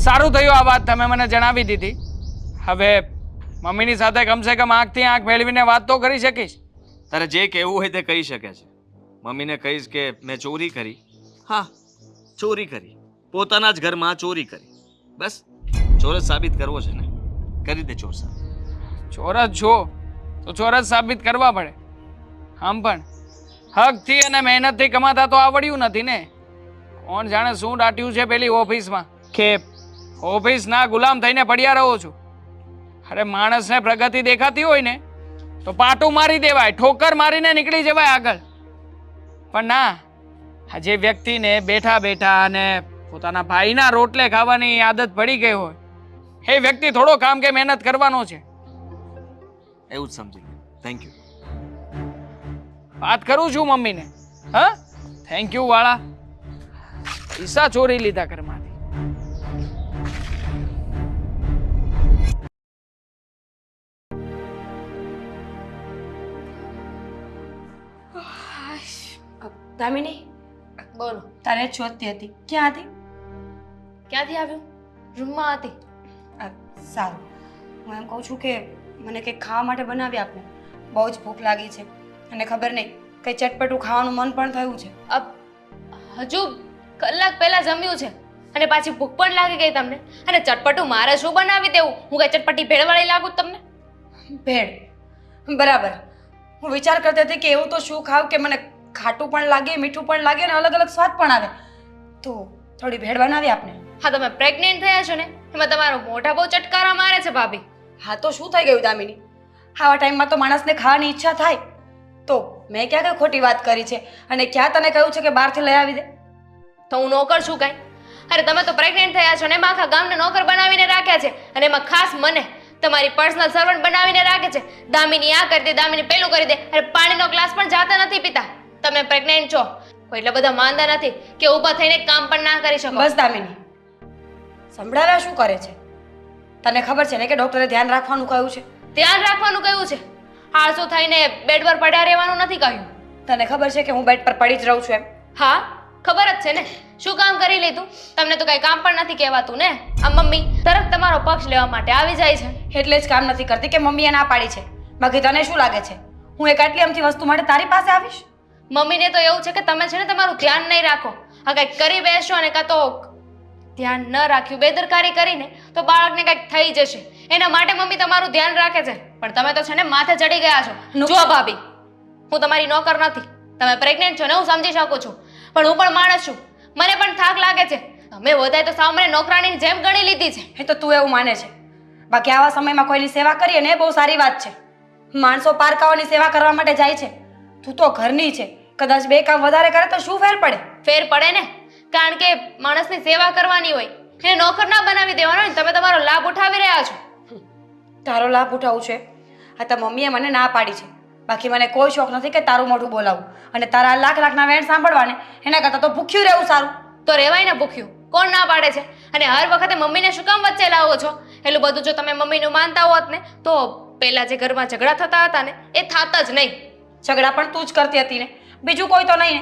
સારું થયું આ વાત તમે મને જણાવી દીધી. હવે મમ્મીની સાથે કમસે કમ આંખથી આંખ મેળવીને વાત તો કરી શકીશ. તારે જે કહેવું હોય તે કહી શકે છે. મમ્મીને કહીશ કે મેં ચોરી કરી. હા, ચોરી કરી, પોતાના જ ઘરમાં ચોરી કરી. બસ ચોર જ સાબિત કરવો છે ને, કરી દે ચોર સાબિત. ચોર જ છો તો ચોર જ સાબિત કરવા પડે. આમ પણ હકથી અને મહેનતથી કમાતા તો આવડ્યું નથી ને. કોણ જાણે શું દાટ્યું છે પેલી ઓફિસમાં કે ઓફિસના ગુલામ થઈને પડ્યા રહો છો. અરે માણસને પ્રગતિ દેખાતી હોય ને તો પાટું મારી દેવાય, ઠોકર મારીને નીકળી જવાય આગળ. પણ ના, આ જે વ્યક્તિને બેઠા બેઠા અને પોતાના ભાઈના રોટલે ખાવાની આદત પડી ગઈ હોય એ વ્યક્તિ થોડો કામ કે મહેનત કરવાનો છે. એવું જ સમજી લે. Thank you. વાત કરું છું મમ્મીને. હા, થેન્ક યુ વાળા. પૈસા ચોરી લીધા ઘરમાંથી. દામિની બોલો તારે જ શોધતી હતી. ક્યાં હતી? ક્યાંથી આવ્યું? રૂમમાં હતી. સારું. હું એમ કહું છું કે મને કંઈક ખાવા માટે બનાવી આપને. બહુ જ ભૂખ લાગી છે અને ખબર નહીં કંઈ ચટપટું ખાવાનું મન પણ થયું છે. હજુ કલાક પહેલા જમ્યું છે અને પાછી ભૂખ પણ લાગી ગઈ તમને. અને ચટપટું મારે શું બનાવી દેવું? હું કઈ ચટપટી ભેળવાળી લાગુ તમને? ભેળ બરાબર. હું વિચાર કરતી હતી કે એવું તો શું ખાવ કે મને ખાટું પણ લાગે, મીઠું પણ લાગે અને અલગ અલગ સ્વાદ પણ આવે. તો થોડી ભેળ બનાવી આપને. હા, તમે પ્રેગ્નેન્ટ થયા છો ને, એમાં તમારો મોઢા બહુ ચટકારા મારે છે ભાભી. હા તો શું થઈ ગયું દામિની? આવા ટાઈમમાં તો માણસને ખાવાની ઈચ્છા થાય. તો મેં ક્યાં કઈ ખોટી વાત કરી છે અને ક્યાં તને કહ્યું છે કે બહારથી લઈ આવી દે? તો હું નોકર છું કાંઈ? અરે તમે તો પ્રેગ્નેન્ટ થયા છો ને એમાં આખા ગામને નોકર બનાવીને રાખ્યા છે અને એમાં ખાસ મને તમારી પર્સનલ સર્વન્ટ બનાવીને રાખે છે. દામિની આ કરી દે, દામિની પેલું કરી દે. અરે પાણીનો ગ્લાસ પણ જાતે નથી પીતા. તમે પ્રેગ્નેન્ટ છો, કોઈ એટલે બધા માંદા નથી કે ઊભા થઈને કામ પણ ના કરી શકો. બસ દામિની, સંભળાવ્યા શું કરે છે? તને ખબર છે ને કે ડોક્ટરે ધ્યાન રાખવાનું કહ્યું છે. ધ્યાન રાખવાનું કહ્યું છે. આળસુ થઈને બેડ પર પડ્યા રહેવાનું નથી કહ્યું. તને ખબર છે કે હું બેડ પર પડી જ રહું છું એમ? હા, ખબર જ છે ને. શું કામ કરી લીધું? તમને તો કઈ કામ પણ નથી કહેવાતું ને. આ મમ્મી તરત તમારો પક્ષ લેવા માટે આવી જાય છે. એટલે જ કામ નથી કરતી કે મમ્મીએ ના પાડી છે. બાકી તને શું લાગે છે હું એક આટલી અમથી વસ્તુ માટે તારી પાસે આવીશ? મમ્મીને તો એવું છે કે તમે છે ને તમારું ધ્યાન નહીં રાખો. આ કંઈક કરી બેસશો અને કાં તો ધ્યાન ન રાખ્યું, બેદરકારી કરીને તો બાળકને કંઈક થઈ જશે. એના માટે મમ્મી તમારું ધ્યાન રાખે છે. પણ તમે તો છે ને માથે ચડી ગયા છો. જો ભાભી, હું તમારી નોકર નથી. તમે પ્રેગ્નેન્ટ છો ને હું સમજી શકું છું, પણ હું પણ માણસ છું. મને પણ થાક લાગે છે. તમે વધારે તો સાવ મને નોકરાણીની જેમ ગણી લીધી છે. એ તો તું એવું માને છે. બાકી આવા સમયમાં કોઈની સેવા કરીએ ને એ બહુ સારી વાત છે. માણસો પારકાઓની સેવા કરવા માટે જાય છે. તું તો ઘરની છે. કદાચ બે કામ વધારે કરે તો શું ફેર પડે? ફેર પડે ને, કારણ કે માણસની સેવા કરવાની હોય, એને નોકર ના બનાવી દેવાનો હોય. તમે તમારો લાભ ઉઠાવી રહ્યા છો. તારો લાભ ઉઠાવું છે? આ તો મમ્મીએ મને ના પાડી છે. બાકી મને કોઈ શોખ નથી કે તારું મોઢું બોલાવું અને તારા લાખ લાખના વેણ સાંભળવાને. એના કરતાં તો ભૂખ્યું રહેવું સારું. તો રહેવાય ને ભૂખ્યું. કોણ ના પાડે છે? અને હર વખતે મમ્મીને શું કામ વચ્ચે લાવો છો? એટલું બધું જો તમે મમ્મીનું માનતા હોત ને તો પહેલા જે ઘરમાં ઝઘડા થતા હતા ને એ થાત જ નહીં. ઝઘડા પણ તું જ કરતી હતી ને, બીજું કોઈ તો નહીં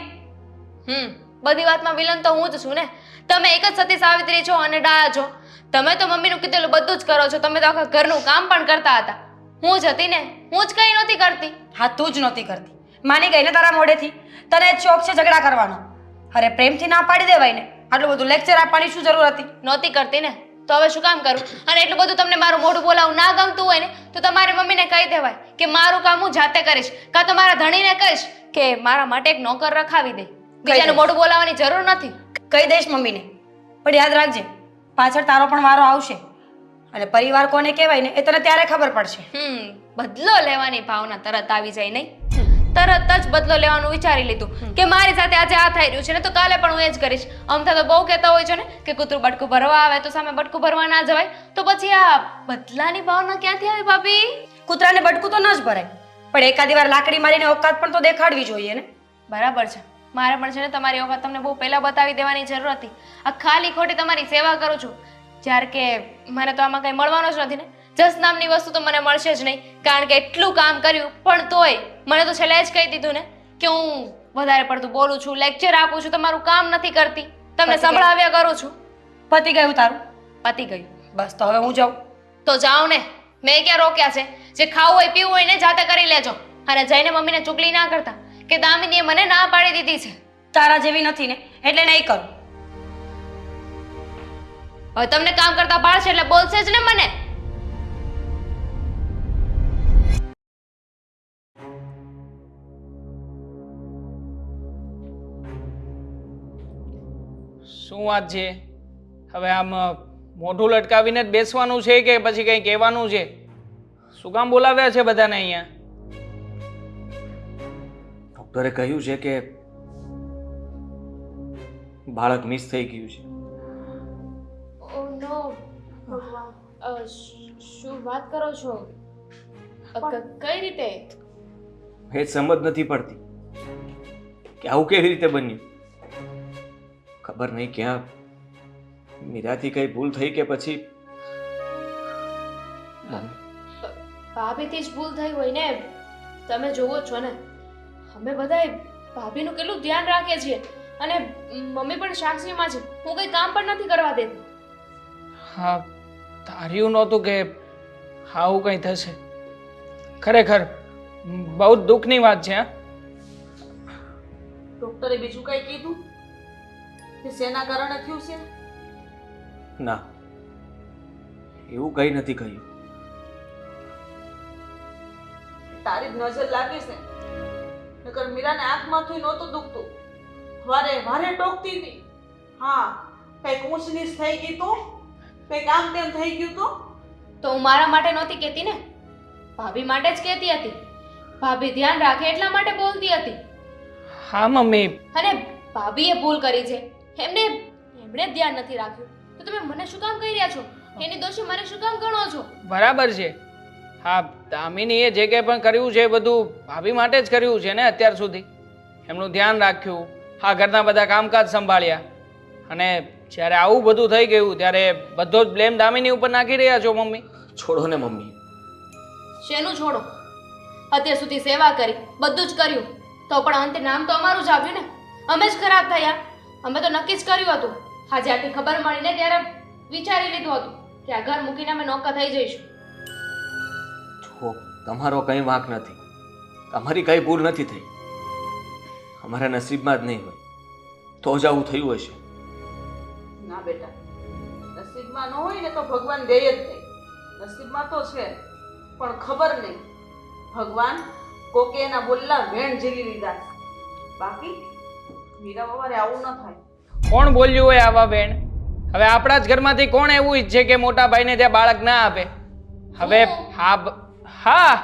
ને. બધી વાતમાં વિલન તો હું જ છું ને. તમે એક જ સતી સાવિત્રી છો અને ડાયા છો. તમે તો મમ્મીનું કીધેલું બધું જ કરો છો. તમે તો આખા ઘરનું કામ પણ કરતા હતા. હું જ હતી ને, હું જ કંઈ નહોતી કરતી. હા, તું જ નહોતી કરતી. માની ગઈ ને તારા મોઢેથી. તને જ શોખ છે ઝઘડા કરવાનો. અરે પ્રેમથી ના પાડી દેવાય ને. આટલું બધું લેક્ચર આપવાની શું જરૂર હતી? નહોતી કરતી ને, તો હવે શું કામ કરું? અને એટલું બધું તમને મારું મોઢું બોલાવું ના ગમતું હોય ને તો તમારી મમ્મીને કહી દેવાય કે મારું કામ હું જાતે કરીશ, કાં તો મારા ધણીને કહીશ કે મારા માટે એક નોકર રખાવી દે. બીજાનું મોઢું બોલાવવાની જરૂર નથી. કહી દઈશ મમ્મીને. પણ યાદ રાખજે, પાછળ તારો પણ વારો આવશે. અને પરિવાર કોને કહેવાય ને એ તને ત્યારે ખબર પડશે. બદલો લેવાની ભાવના તરત આવી જાય નહીં? તરત જ બદલો લેવાનું વિચારી લીધું કે મારી સાથે આજે આ થઈ રહ્યું છે ને તો કાલે પણ હું એ જ કરીશ. અમથા તો બહુ કહેતા હોય છે ને કે કૂતરું બટકું ભરવા આવે તો સામે બટકું ભરવા ના જવાય. તો પછી આ બદલાની ભાવના ક્યાંથી આવી ભાભી? કૂતરાને બટકું તો ન જ ભરાય, પણ એકાદી વાર લાકડી મારીને ઓકાત પણ તો દેખાડવી જોઈએ ને. બરાબર છે. મારે પણ છે ને તમારી ઓકાત તમને બહુ પહેલા બતાવી દેવાની જરૂર હતી. આ ખાલી ખોટી તમારી સેવા કરું છું જ્યારે કે મને તો આમાં કંઈ મળવાનો જ નથી ને. જસ નામની વસ્તુ તો મને મળશે જ નહીં, કારણ કે એટલું કામ કર્યું પણ તોય મને તો છેલ્લે જ કહી દીધું ને કે હું વધારે પડતું બોલું છું, લેક્ચર આપું છું, તમારું કામ નથી કરતી, તમને સંભળાવ્યા કરું છું. પતી ગયું તારું? પતી ગયું. બસ તો હવે હું જાઉં. તો જાઓ ને, મેં ક્યાં રોક્યા છે? જે ખાવું હોય પીવું હોય ને જાતે કરી લેજો. અને જઈને મમ્મીને ચૂકલી ના કરતા કે દામિનીએ મને ના પાડી દીધી છે. તારા જેવી નથી ને એટલે નહીં કરું. હવે તમને કામ કરતા પાડશે એટલે બોલશે જ ને મને. શું વાત છે? હવે આમ મોઢું લટકાવીને જ બેસવાનું છે કે પછી કંઈ કહેવાનું છે? શું કામ બોલાવ્યા છે બધાને અહીંયા? ડૉક્ટરે કહ્યું છે કે બાળક મિસ થઈ ગયું છે. ઓ નો શું વાત કરો છો? કઈ રીતે? એ સમજ નથી પડતી કે આવું કેવી રીતે બન્યું. ખબર નહીં ક્યાં મીરાથી કઈ ભૂલ થઈ કે પછી ભાભીથી જ ભૂલ થઈ હોય ને. તમે જોવો છો ને, અમે બધાય ભાભીનું કેટલું ધ્યાન રાખે છે અને મમ્મી પણ સાક્ષીમાં છે. હું કંઈ કામ પણ નથી કરવા દેતી. હા, ધાર્યું નહોતું કે આવું કંઈ થશે. ખરેખર બહુ જ દુઃખની વાત છે. હા, ડોક્ટરે બીજું કઈ કીધું કે શેના કારણે થયું છે? ના, એવું કંઈ નથી કહ્યું. તારી જ નજર લાગી છે. નકર મીરાને આંખમાંથી નહોતું દુખતું, વારે વારે ટોકતી હતી. હા, કઈક ઊંચ નીચ થઈ ગઈ તો, કઈક આમ તેમ થઈ ગયું તો હું મારા માટે નહોતી કહેતી ને, ભાભી માટે જ કહેતી હતી. ભાભી ધ્યાન રાખે એટલા માટે બોલતી હતી. હા મમ્મી, અને ભાભીએ ભૂલ કરી છે. એમણે ધ્યાન નથી રાખ્યું. તો તમે મને શું કામ કહી રહ્યા છો? એની દોષી મને શું કામ ગણો છો? બરાબર છે. હા, દામિનીએ જે કંઈ પણ કર્યું છે એ બધું ભાભી માટે જ કર્યું છે ને. અત્યાર સુધી એમનું ધ્યાન રાખ્યું, હા, ઘરના બધા કામકાજ સંભાળ્યા, અને જ્યારે આવું બધું થઈ ગયું ત્યારે બધો જ બ્લેમ દામિની ઉપર નાખી રહ્યા છો મમ્મી. છોડો ને મમ્મી. શેનું છોડો? અત્યાર સુધી સેવા કરી, બધું જ કર્યું, તો પણ અંતે નામ તો અમારું જ આવ્યું ને. અમે જ ખરાબ થયા. અમે તો નક્કી જ કર્યું હતું. આજે આટલી ખબર મળી ને ત્યારે વિચારી લીધું હતું કે આ ઘર મૂકીને અમે નોકા થઈ જઈશું. જો તમારો કંઈ વાંક નથી, તમારી કંઈ ભૂલ નથી થઈ. અમારા નસીબમાં જ નહીં હોય તો જ આવું થયું હશે. ના બેટા, નસીબમાં ન હોય ને તો ભગવાન દે જ નહીં. નસીબમાં તો છે, પણ ખબર નહીં ભગવાન કોકે એના બોલલા વેણ ઝીલી લીધા. બાકી મીરા વવારે આવું ન થાય. કોણ બોલ્યું હોય આવા બેન? હવે આપણા જ ઘરમાંથી કોણ એવું ઈચ્છે કે મોટા ભાઈને ત્યાં બાળક ના આપે? હવે હા,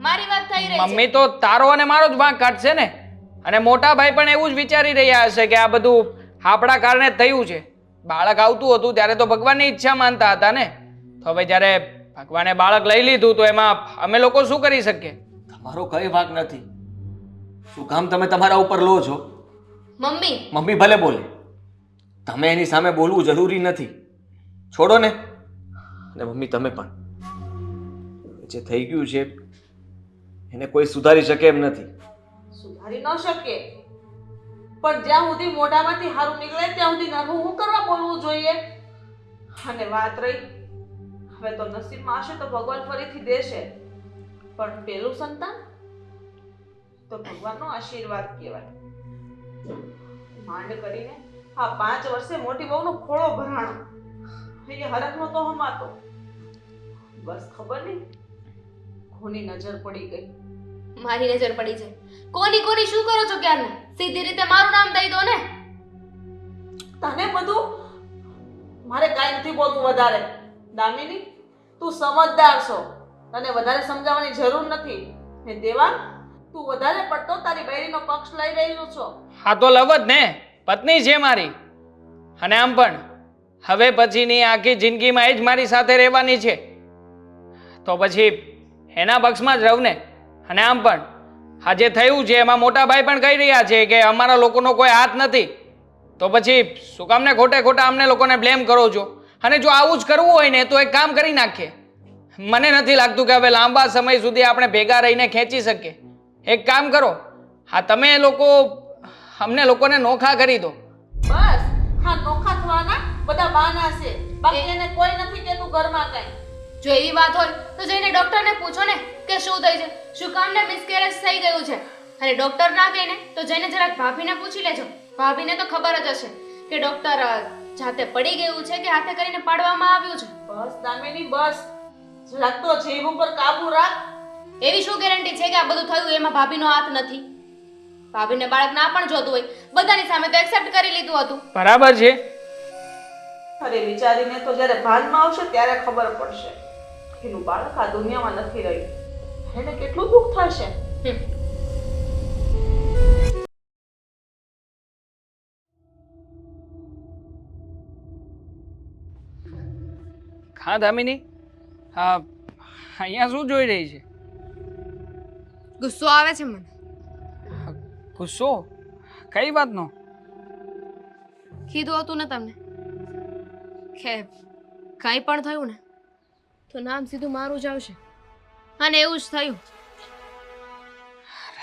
મારી વાત થઈ રહી છે. મમ્મી તો તારો અને મારો જ વાંક કાઢશે ને. અને મોટા ભાઈ પણ એવું જ વિચારી રહ્યા હશે કે આ બધું આપણા કારણે જ થયું છે. બાળક આવતું હતું ત્યારે તો ભગવાનની ઈચ્છા માનતા હતા ને. તો હવે જ્યારે ભગવાને બાળક લઈ લીધું તો એમાં અમે લોકો શું કરી શકીએ? તમારો કંઈ વાંક નથી. શું કામ તમે તમારા ઉપર લો છો? મમ્મી મમ્મી ભલે બોલે, તમે એની સામે બોલવું જરૂરી નથી. છોડો ને. અને મમ્મી તમે પણ, જે થઈ ગયું છે એને કોઈ સુધારી શકે એમ નથી. સુધારી ન શકે, પણ જ્યાં સુધી મોઢામાંથી હારું નીકળે ત્યાં સુધી નરવું હું કરવા બોલવું જોઈએ? અને વાત રહી, હવે તો નસીબમાં હશે તો ભગવાન ફરીથી દેશે, પણ પેલું સંતાન તો ભગવાનનો આશીર્વાદ કહેવાય. માંડ કરીને આ 5 વર્ષે મોટી બહુનો ખોળો ભરાણો, એ હરખનો તો હમાતો. બસ ખબર નહીં કોની નજર પડી ગઈ. મારી નજર પડી છે. કોની શું કરો છો ક્યારને? સીધી રીતે મારું નામ દઈ દો ને. તને બધું મારે કાંઈ નથી બોલતું વધારે. દામિની, તું સમજદાર છો, તને વધારે સમજાવવાની જરૂર નથી. ને દેવા, તું વધારે પડતો તારી બૈરીનો પક્ષ લઈ રહ્યો છો. હા તો લવ જ ને, પત્ની છે મારી. અને આમ પણ હવે પછીની આખી જિંદગીમાં એ જ મારી સાથે રહેવાની છે, તો પછી એના પક્ષમાં જ રહું ને. અને આમ પણ આ જે થયું છે એમાં મોટા ભાઈ પણ કહી રહ્યા છે કે અમારા લોકોનો કોઈ હાથ નથી, તો પછી શું કામને ખોટે ખોટા અમને લોકોને બ્લેમ કરો છો? અને જો આવું જ કરવું હોય ને તો એક કામ કરી નાખીએ. મને નથી લાગતું કે હવે લાંબા સમય સુધી આપણે ભેગા રહીને ખેંચી શકીએ. એક કામ કરો, હા, તમે લોકો અમને લોકોને નોખા કરી દો. બસ હા, નોખા થવાના બધા બહાના છે, બાકી એને કોઈ નથી કેતું ઘરમાં કાંઈ. જો એવી વાત હોય તો જઈને ડોક્ટરને પૂછો ને કે શું થઈ છે, શું કામને મિસકેરેજ થઈ ગયું છે. અને ડોક્ટર ના કહે ને તો જઈને જરાક ભાભીને પૂછી લેજો. ભાભીને તો ખબર જ હશે કે ડોક્ટર જાતે પડી ગયું છે કે હાથે કરીને પાડવામાં આવ્યું છે. બસ દામિની, બસ જરાક તો જીભ ઉપર કાબુ રાખ. એવી શું ગેરંટી છે કે આ બધું થયું એમાં ભાભીનો હાથ નથી? ભાભીને બાળક ના પણ જોતું હોય, બધાની સામે તો એક્સેપ્ટ કરી લીધું હતું. બરાબર છે. અરે વિચારીને તો જ્યારે ભાનમાં આવશે ત્યારે ખબર પડશે એનું બાળક આ દુનિયામાં નથી રહ્યું. એને કેટલું દુઃખ થશે. હા દામિની, હા, અહીંયા શું જોઈ રહી છે? ગુસ્સો આવે છે મને. ગુસ્સો? કઈ વાતનો? કીધું હતું ને તમને કે કંઈ પણ થયું ને તો નામ સીધું મારું જ આવશે, અને એવું જ થયું.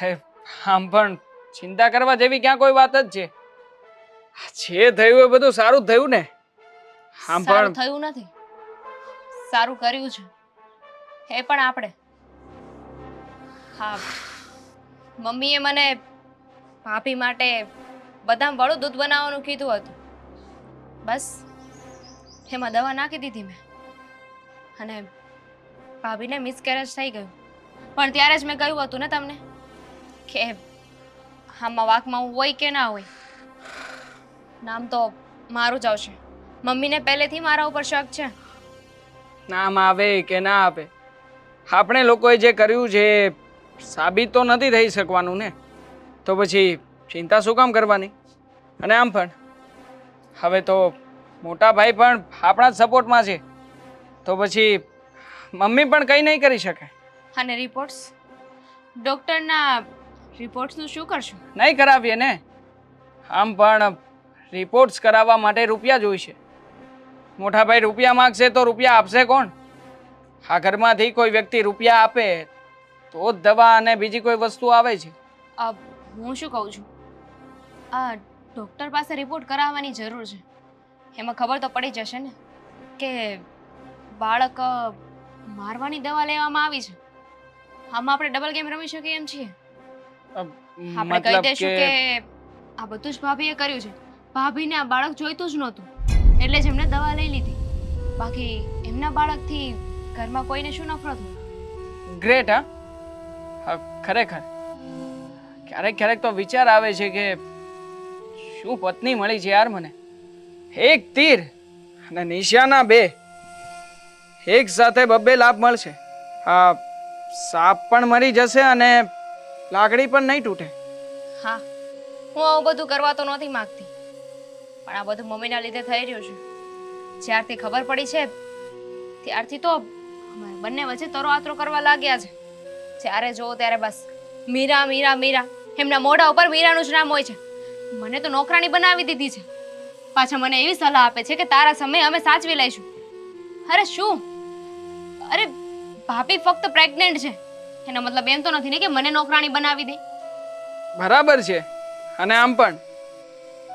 અરે આમ પણ ચિંતા કરવા જેવી ક્યાં કોઈ વાત જ છે જે થયું એ બધું સારું જ થયું ને આમ સારું પણ થયું નથી, સારું કર્યું છે એ પણ આપણે. હા, મમ્મીએ મને ભાભી માટે બદામ વાળું દૂધ બનાવવાનું કીધું હતું. બસ એમાં દવા નાખી દીધી મેં અને ભાભીને મિસકેરેજ થઈ ગયું. પણ ત્યારે જ મેં કહ્યું હતું ને તમને કે આમાં વાકમાં હું હોય કે ના હોય, નામ તો મારું જ આવશે. મમ્મીને પહેલેથી મારા ઉપર શક છે. નામ આવે કે ના આવે, આપણે લોકોએ જે કર્યું છે એ સાબિત તો નથી થઈ શકવાનું ને, તો પછી ચિંતા શું કામ કરવાની? અને આમ પણ હવે તો મોટા ભાઈ પણ આપણા જ સપોર્ટમાં છે, તો પછી મમ્મી પણ કંઈ નહીં કરી શકે. અને રિપોર્ટ્સ, ડૉક્ટરના રિપોર્ટ્સનું શું કરશું? નહીં કરાવીએ ને, આમ પણ રિપોર્ટ્સ કરાવવા માટે રૂપિયા જોઈશે. મોટા ભાઈ રૂપિયા માગશે તો રૂપિયા આપશે કોણ? આ ઘરમાંથી કોઈ વ્યક્તિ રૂપિયા આપે તો જ દવા અને બીજી કોઈ વસ્તુ આવે છે. હું શું કહું છું, આ ડૉક્ટર પાસે રિપોર્ટ કરાવવાની જરૂર છે. એમાં ખબર તો પડી જશે ને કે બાળક મારવાની દવા લેવામાં આવી છે. આમાં આપણે ડબલ ગેમ રમી શકીએ એમ છીએ. આપણે કહી દઈશું કે આ બધું જ ભાભીએ કર્યું છે. ભાભીને આ બાળક જોઈતું જ નહોતું એટલે જ એમને દવા લઈ લીધી. બાકી એમના બાળકથી ઘરમાં કોઈને શું નફરત હોય? ગ્રેટ. હા, ખરેખર ક્યારેક ક્યારેક તો વિચાર આવે છે કે શું પત્ની મળી છે યાર મને. એક તીર અને નિશાના બે, એક સાથે બબ્બે લાભ મળશે. હા, સાપ પણ મરી જશે અને લાકડી પણ નહીં તૂટે. હા, હું આવું બધું કરવા તો નહોતી માંગતી, પણ આ બધું મમ્મીના લીધે થઈ રહ્યું છે. જ્યારથી ખબર પડી છે ત્યારથી તો અમારે બંને વચ્ચે તરો આતરો કરવા લાગ્યા છે. જ્યારે જોવો ત્યારે બસ મીરા મીરા મીરા, એમના મોઢા ઉપર મીરાનું જ નામ હોય છે. મને તો નોકરાણી બનાવી દીધી છે. પાછા મને એવી સલાહ આપે છે કે તારા સમય અમે સાચવી લઈશું. અરે શું, અરે ભાભી ફક્ત પ્રેગ્નેન્ટ છે, એનો મતલબ એમ તો નથી ને કે મને નોકરાણી બનાવી દે. બરાબર છે. અને આમ પણ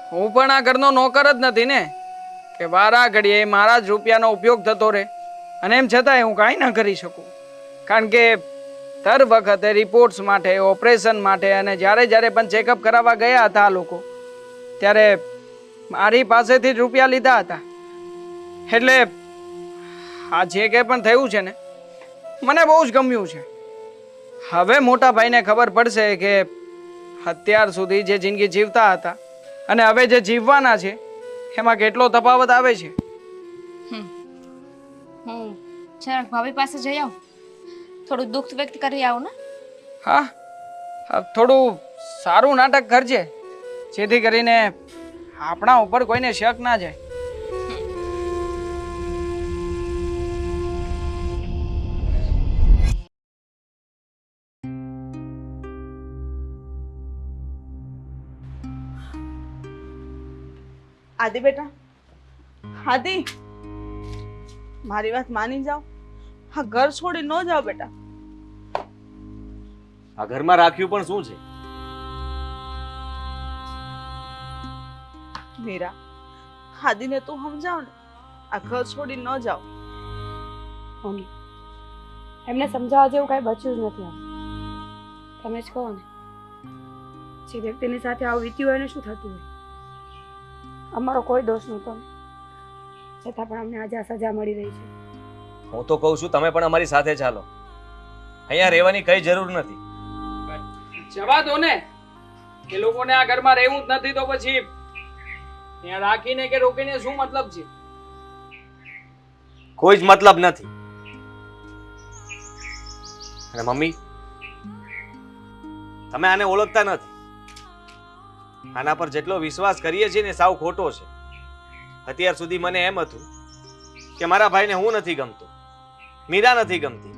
હું પણ આ ઘરનો નોકર જ નથી ને કે વારા ઘડીએ મારા જ રૂપિયાનો ઉપયોગ થતો રહે અને એમ છતાંય હું કાંઈ ન કરી શકું. કારણ કે દર વખતે રિપોર્ટ્સ માટે, ઓપરેશન માટે અને જ્યારે જ્યારે પણ ચેકઅપ કરાવવા ગયા હતા આ લોકો, ત્યારે મારી પાસેથી જ રૂપિયા લીધા હતા. એટલે આ જે કંઈ પણ થયું છે ને, મને બહુ જ ગમ્યું છે. હવે મોટા ભાઈને ખબર પડશે કે અત્યાર સુધી જે જિંદગી જીવતા હતા અને હવે જે જીવવાના છે એમાં કેટલો તફાવત આવે છે. હું જરાક ભાભી પાસે જઈ આવું, થોડું દુઃખ વ્યક્ત કરી આવું ને. હા, થોડું સારું નાટક કરજે જેથી કરીને આપણા ઉપર કોઈને શક ના જાય. આદિ બેટા, આદિ, મારી વાત માની જાઓ. હા, ઘર છોડી ન જાઓ બેટા. આ ઘરમાં રાખ્યું પણ શું છે? મીરા, આદિને તું સમજાવ ને, આ ઘર છોડી ન જાઓ. મમ્મી, એમને સમજાવવા જેવું કાંઈ બચ્યું જ નથી. તમે જ કહો ને, જે વ્યક્તિની સાથે આવું વીત્યું હોય એને શું થતું હોય? અમારો કોઈ દોષ નહોતો, છતાં પણ અમને આજે આ સજા મળી રહી છે. હું તો કહું છું તમે પણ અમારી સાથે ચાલો. અહીંયા રહેવાની કઈ જરૂર નથી. જવા દો ને, એ લોકોને આ ઘરમાં રહેવું જ નથી તો પછી ત્યાં રાખીને કે રોકીને શું મતલબ છે? કોઈ જ મતલબ નથી. અને મમ્મી, તમે આને ઓળખતા નથી. આના પર જેટલો વિશ્વાસ કરીએ છીએ ને સાવ ખોટો છે. અત્યાર સુધી મને એમ હતું કે મારા ભાઈને હું નથી ગમતો, મીરા નથી ગમતી,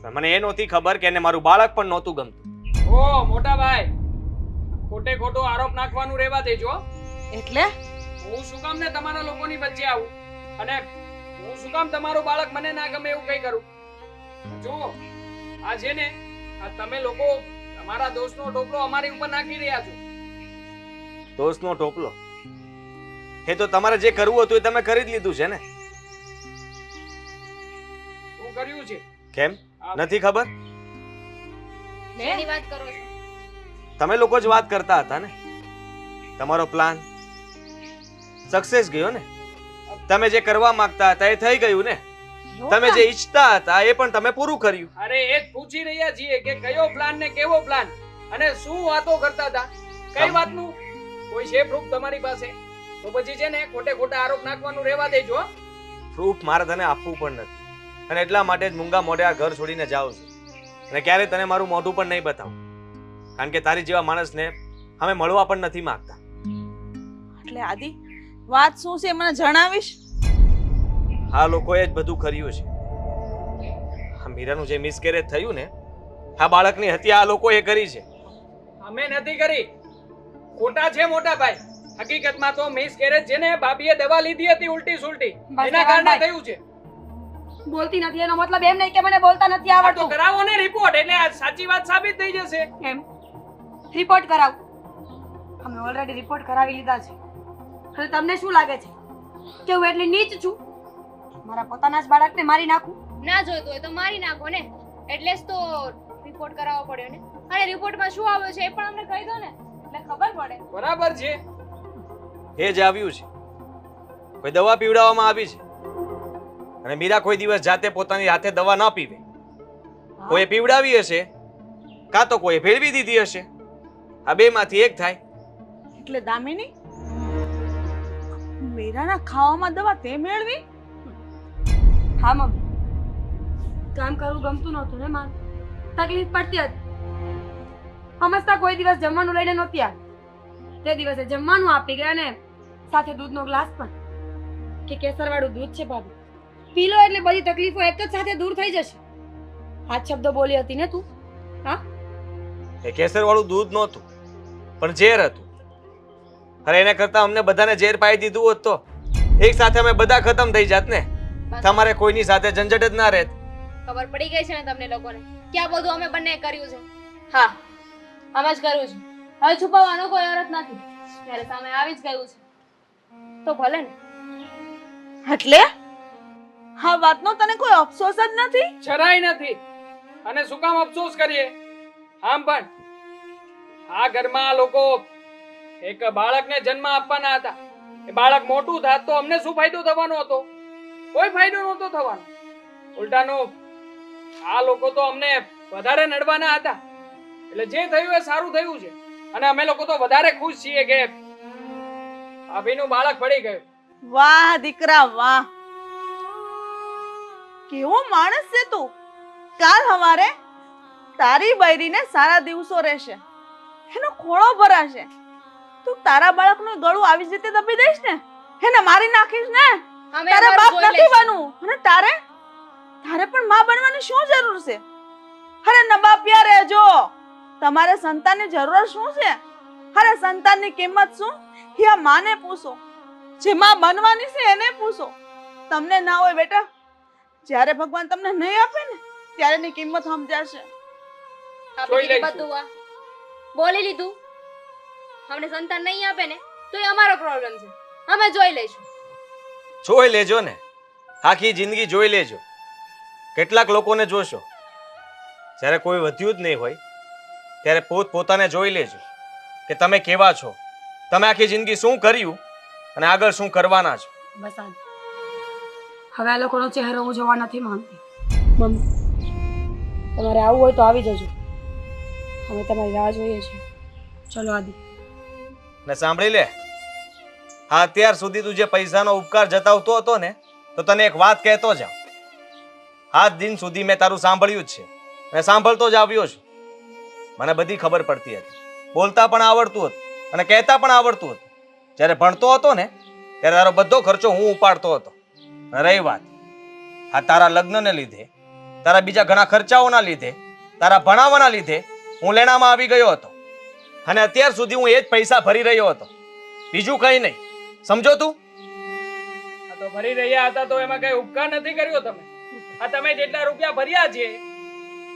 પણ મને એ નહોતી ખબર કે એને મારું બાળક પણ નહોતું ગમતું. ઓ મોટા ભાઈ, ખોટે ખોટો આરોપ નાખવાનું રહેવા દેજો. એટલે હું શું કામ ને તમારા લોકોની વચ્ચે આવું અને હું શું કામ તમારું બાળક મને ના ગમે એવું કઈ કરું? જો આ છે ને, આ તમે લોકો તમારા દોષનો ટોપલો અમારી ઉપર નાખી રહ્યા છો. દોસ્તનો ટોપલો એ તો તમારે જે કરવું હતું એ તમે કરી જ લીધું છે ને. શું કર્યું છે? કેમ નથી ખબર? શેની વાત કરો છો? તમે લોકો જ વાત કરતા હતા ને. તમારો પ્લાન સક્સેસ ગયો ને. તમે જે કરવા માંગતા હતા એ થઈ ગયું ને. તમે જે ઈચ્છતા હતા એ પણ તમે પૂરું કર્યું. અરે એ જ પૂછી રહ્યા છીએ કે કયો પ્લાન ને કેવો પ્લાન અને શું વાતો કરતા હતા. કઈ વાતનું કોઈ છે પ્રૂફ તમારી પાસે? તો પછી છે ને ખોટે ખોટા આરોપ નાખવાનું રહેવા દેજો. પ્રૂફ મારે તને આપવું પણ નથી અને એટલા માટે જ મૂંગા મોઢે આ ઘર છોડીને જાઉં છું અને ક્યારે તને મારું મોઢું પણ નહીં બતાવું કારણ કે તારી જેવા માણસને અમે મળવા પણ નથી માંગતા. એટલે આદિ વાત શું છે મને જણાવીશ? આ લોકોએ જ બધું કર્યું છે. આ મીરાનું જે મિસકેરેજ થયું ને આ બાળકની હત્યા આ લોકોએ કરી છે. અમે નથી કરી. ખોટા છે મોટા ભાઈ. હકીકતમાં તો મિસકેરેજ છે ને ભાભીએ દવા લીધી હતી ઉલટી સુલટી એના કારણે થયું છે. બોલતી નથી એનો મતલબ એમ નહીં કે મને બોલતા નથી આ તો આવડતું. કરાવો ને રિપોર્ટ એટલે આ સાચી વાત સાબિત થઈ જશે. એમ રિપોર્ટ કરાવ. અમે ઓલરેડી રિપોર્ટ કરાવી લીધા છે. અને તમને શું લાગે છે કે હું એટલી નીચ છું મારા પોતાના જ બાળકને મારી નાખું? ના જોઈતું હોય તો મારી નાખો ને. એટલે જ તો રિપોર્ટ કરાવવો પડ્યો ને. અને રિપોર્ટમાં શું આવ્યું છે એ પણ અમને કહી દો ને એટલે ખબર પડે. બરાબર છે. એ જ આવ્યું છે. કોઈ દવા પીવડાવવામાં આવી છે અને મીરા કોઈ દિવસ જાતે પોતાની હાથે દવા ના પીવે. કોઈ પીવડાવી હશે કાં તો કોઈ ભેળવી દીધી હશે. આ બેમાંથી એક થાય. એટલે દામિની મીરાના ખાવામાં દવા તે મેળવી? હા મમ્મી કામ કરવું ગમતું નહોતું ને મારે તકલીફ પડતી હતી. સમજતા કોઈ દિવસ જમવાનું લઈને નહોતી આવી. તે દિવસે જમવાનું આપી ગયા ને સાથે દૂધનો ગ્લાસ પણ કે કેસરવાળું દૂધ છે ભાભી પી લો એટલે બધી તકલીફો એક જ સાથે દૂર થઈ જશે. આ શબ્દો બોલી હતી ને તું? હા એ કેસર વાળું દૂધ નહોતું પણ ઝેર હતું. અરે એને કરતા અમને બધાને ઝેર પાઈ દીધું હોત તો એક સાથે અમે બધા ખતમ થઈ જાત ને. તમારે કોઈની સાથે ઝંઝટ જ ના રહેત. ખબર પડી ગઈ છે ને તમને લોકોને કે આ બધું અમે બંને કર્યું છે. હા અમે જ કર્યું છે. હવે છુપાવવાનો કોઈ અર્થ નથી. ત્યારે સામે આવી જ ગયું છે તો ભલે ને. એટલે હા વાતનો તને કોઈ અફસોસ જ નથી? જરાય નથી. અને શું કામ અફસોસ કરીએ? આમ પણ આ ઘરમાં આ લોકો એક બાળકને જન્મ આપવાના હતા. એ બાળક મોટું થાત તો અમને શું ફાયદો થવાનો હતો? કોઈ ફાયદો નહોતો થવાનો. ઉલટાનું આ લોકો તો અમને વધારે નડવાના હતા. એટલે જે થયું એ સારું થયું છે અને અમે લોકો તો વધારે ખુશ છીએ કે ભાભીનું બાળક પડી ગયું. વાહ દીકરા વાહ, કેવો માણસ છે તું. કાલ હવારે તારી બૈરીને સારા દિવસો રહેશે, એનો ખોળો ભરાશે, તું તારા બાળકનું ગળું આવી રીતે દબી દઈશ ને, એને મારી નાખીશ ને. અમે તારે અમારું બાપ જોઈ નથી લઈશું. બનવું અને તારે પણ માં બનવાની શું જરૂર છે? અરે નબાપિયા રહેજો, તમારે સંતાનની જરૂર શું છે? અરે સંતાનની કિંમત શું એ આ માને પૂછો, જે માં બનવાની છે એને પૂછો. તમને ના હોય બેટા, જ્યારે ભગવાન તમને નહીં આપે ને ત્યારે એની કિંમત સમજાશે. આપણે કીધું બધું આ બોલી લીધું. અમને સંતાન નહીં આપે ને તો એ અમારો પ્રોબ્લેમ છે, અમે જોઈ લઈશું. જોઈ લેજો ને, આખી જિંદગી જોઈ લેજો. કેટલાક લોકોને જોશો, જ્યારે કોઈ વધ્યું જ નહીં હોય ત્યારે પોતાને જોઈ લેજો કે તમે કેવા છો, તમે આખી જિંદગી શું કર્યું અને આગળ શું કરવાના છો. બસ આજ હવે આ લોકોનો ચહેરો હું જોવા નથી માંગતી. મમ્મી તમારે આવવું હોય તો આવી જજો, અમે તમારી રાહ જોઈએ છીએ. ચલો આદિ. ને સાંભળી લે, હા અત્યાર સુધી તું જે પૈસાનો ઉપકાર જતાવતો હતો ને, તો તને એક વાત કહેતો જાઉં. આજ દિન સુધી મેં તારું સાંભળ્યું જ છે અને સાંભળતો જ આવ્યો છું. મને બધી ખબર પડતી હતી, બોલતા પણ આવડતું હતું અને કહેતા પણ આવડતું હતું. જ્યારે ભણતો હતો ને ત્યારે તારો બધો ખર્ચો હું ઉપાડતો હતો. રહી વાત આ તારા લગ્નને લીધે, તારા બીજા ઘણા ખર્ચાઓના લીધે, તારા ભણાવવાના લીધે હું લેણામાં આવી ગયો હતો અને અત્યાર સુધી હું એ જ પૈસા ભરી રહ્યો હતો, બીજું કંઈ નહીં. સમજો તું? આ તો ભરી રહ્યા હતા તો એમાં કઈ ઉપકાર નથી કર્યો તમે. આ તમે જેટલા રૂપિયા ભર્યા છે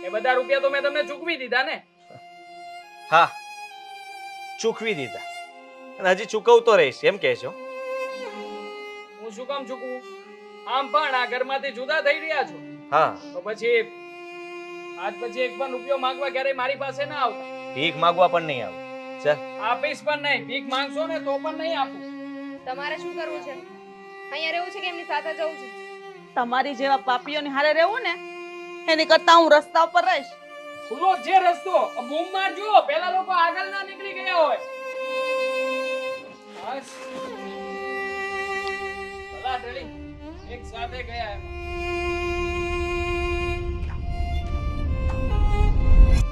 એ બધા રૂપિયા તો મેં તમને ચૂકવી દીધા ને. હા, ચૂકવી દીધા અને હજી ચૂકવતો રહીશ એમ કહે છો? હું શું કામ ચૂકવું? આમ પણ આ ઘરમાંથી જુદા થઈ રહ્યા છો હા, તો પછી આજ પછી એક પણ રૂપિયો માંગવા ક્યારે મારી પાસે ના આવતા. ભીખ માંગવા પણ નહીં આવું. ચાલ. આપીશ પણ નહીં. ભીખ માંગશો ને તો પણ નહીં આપું. તમારે શું કરવું છે? અહીંયા રહેવું છે કે એમની સાથે જવું છે? તમારી જેવા પાપીઓની હારે રહેવું ને એની કરતા હું રસ્તા ઉપર રહીશ. ખુલ્લો જ છે રસ્તો. બૂમ મારજો, પેલા લોકો આગળ ના નીકળી ગયા હોય. બસ. ભલા ટળી એક સાથે ગયા એમાં.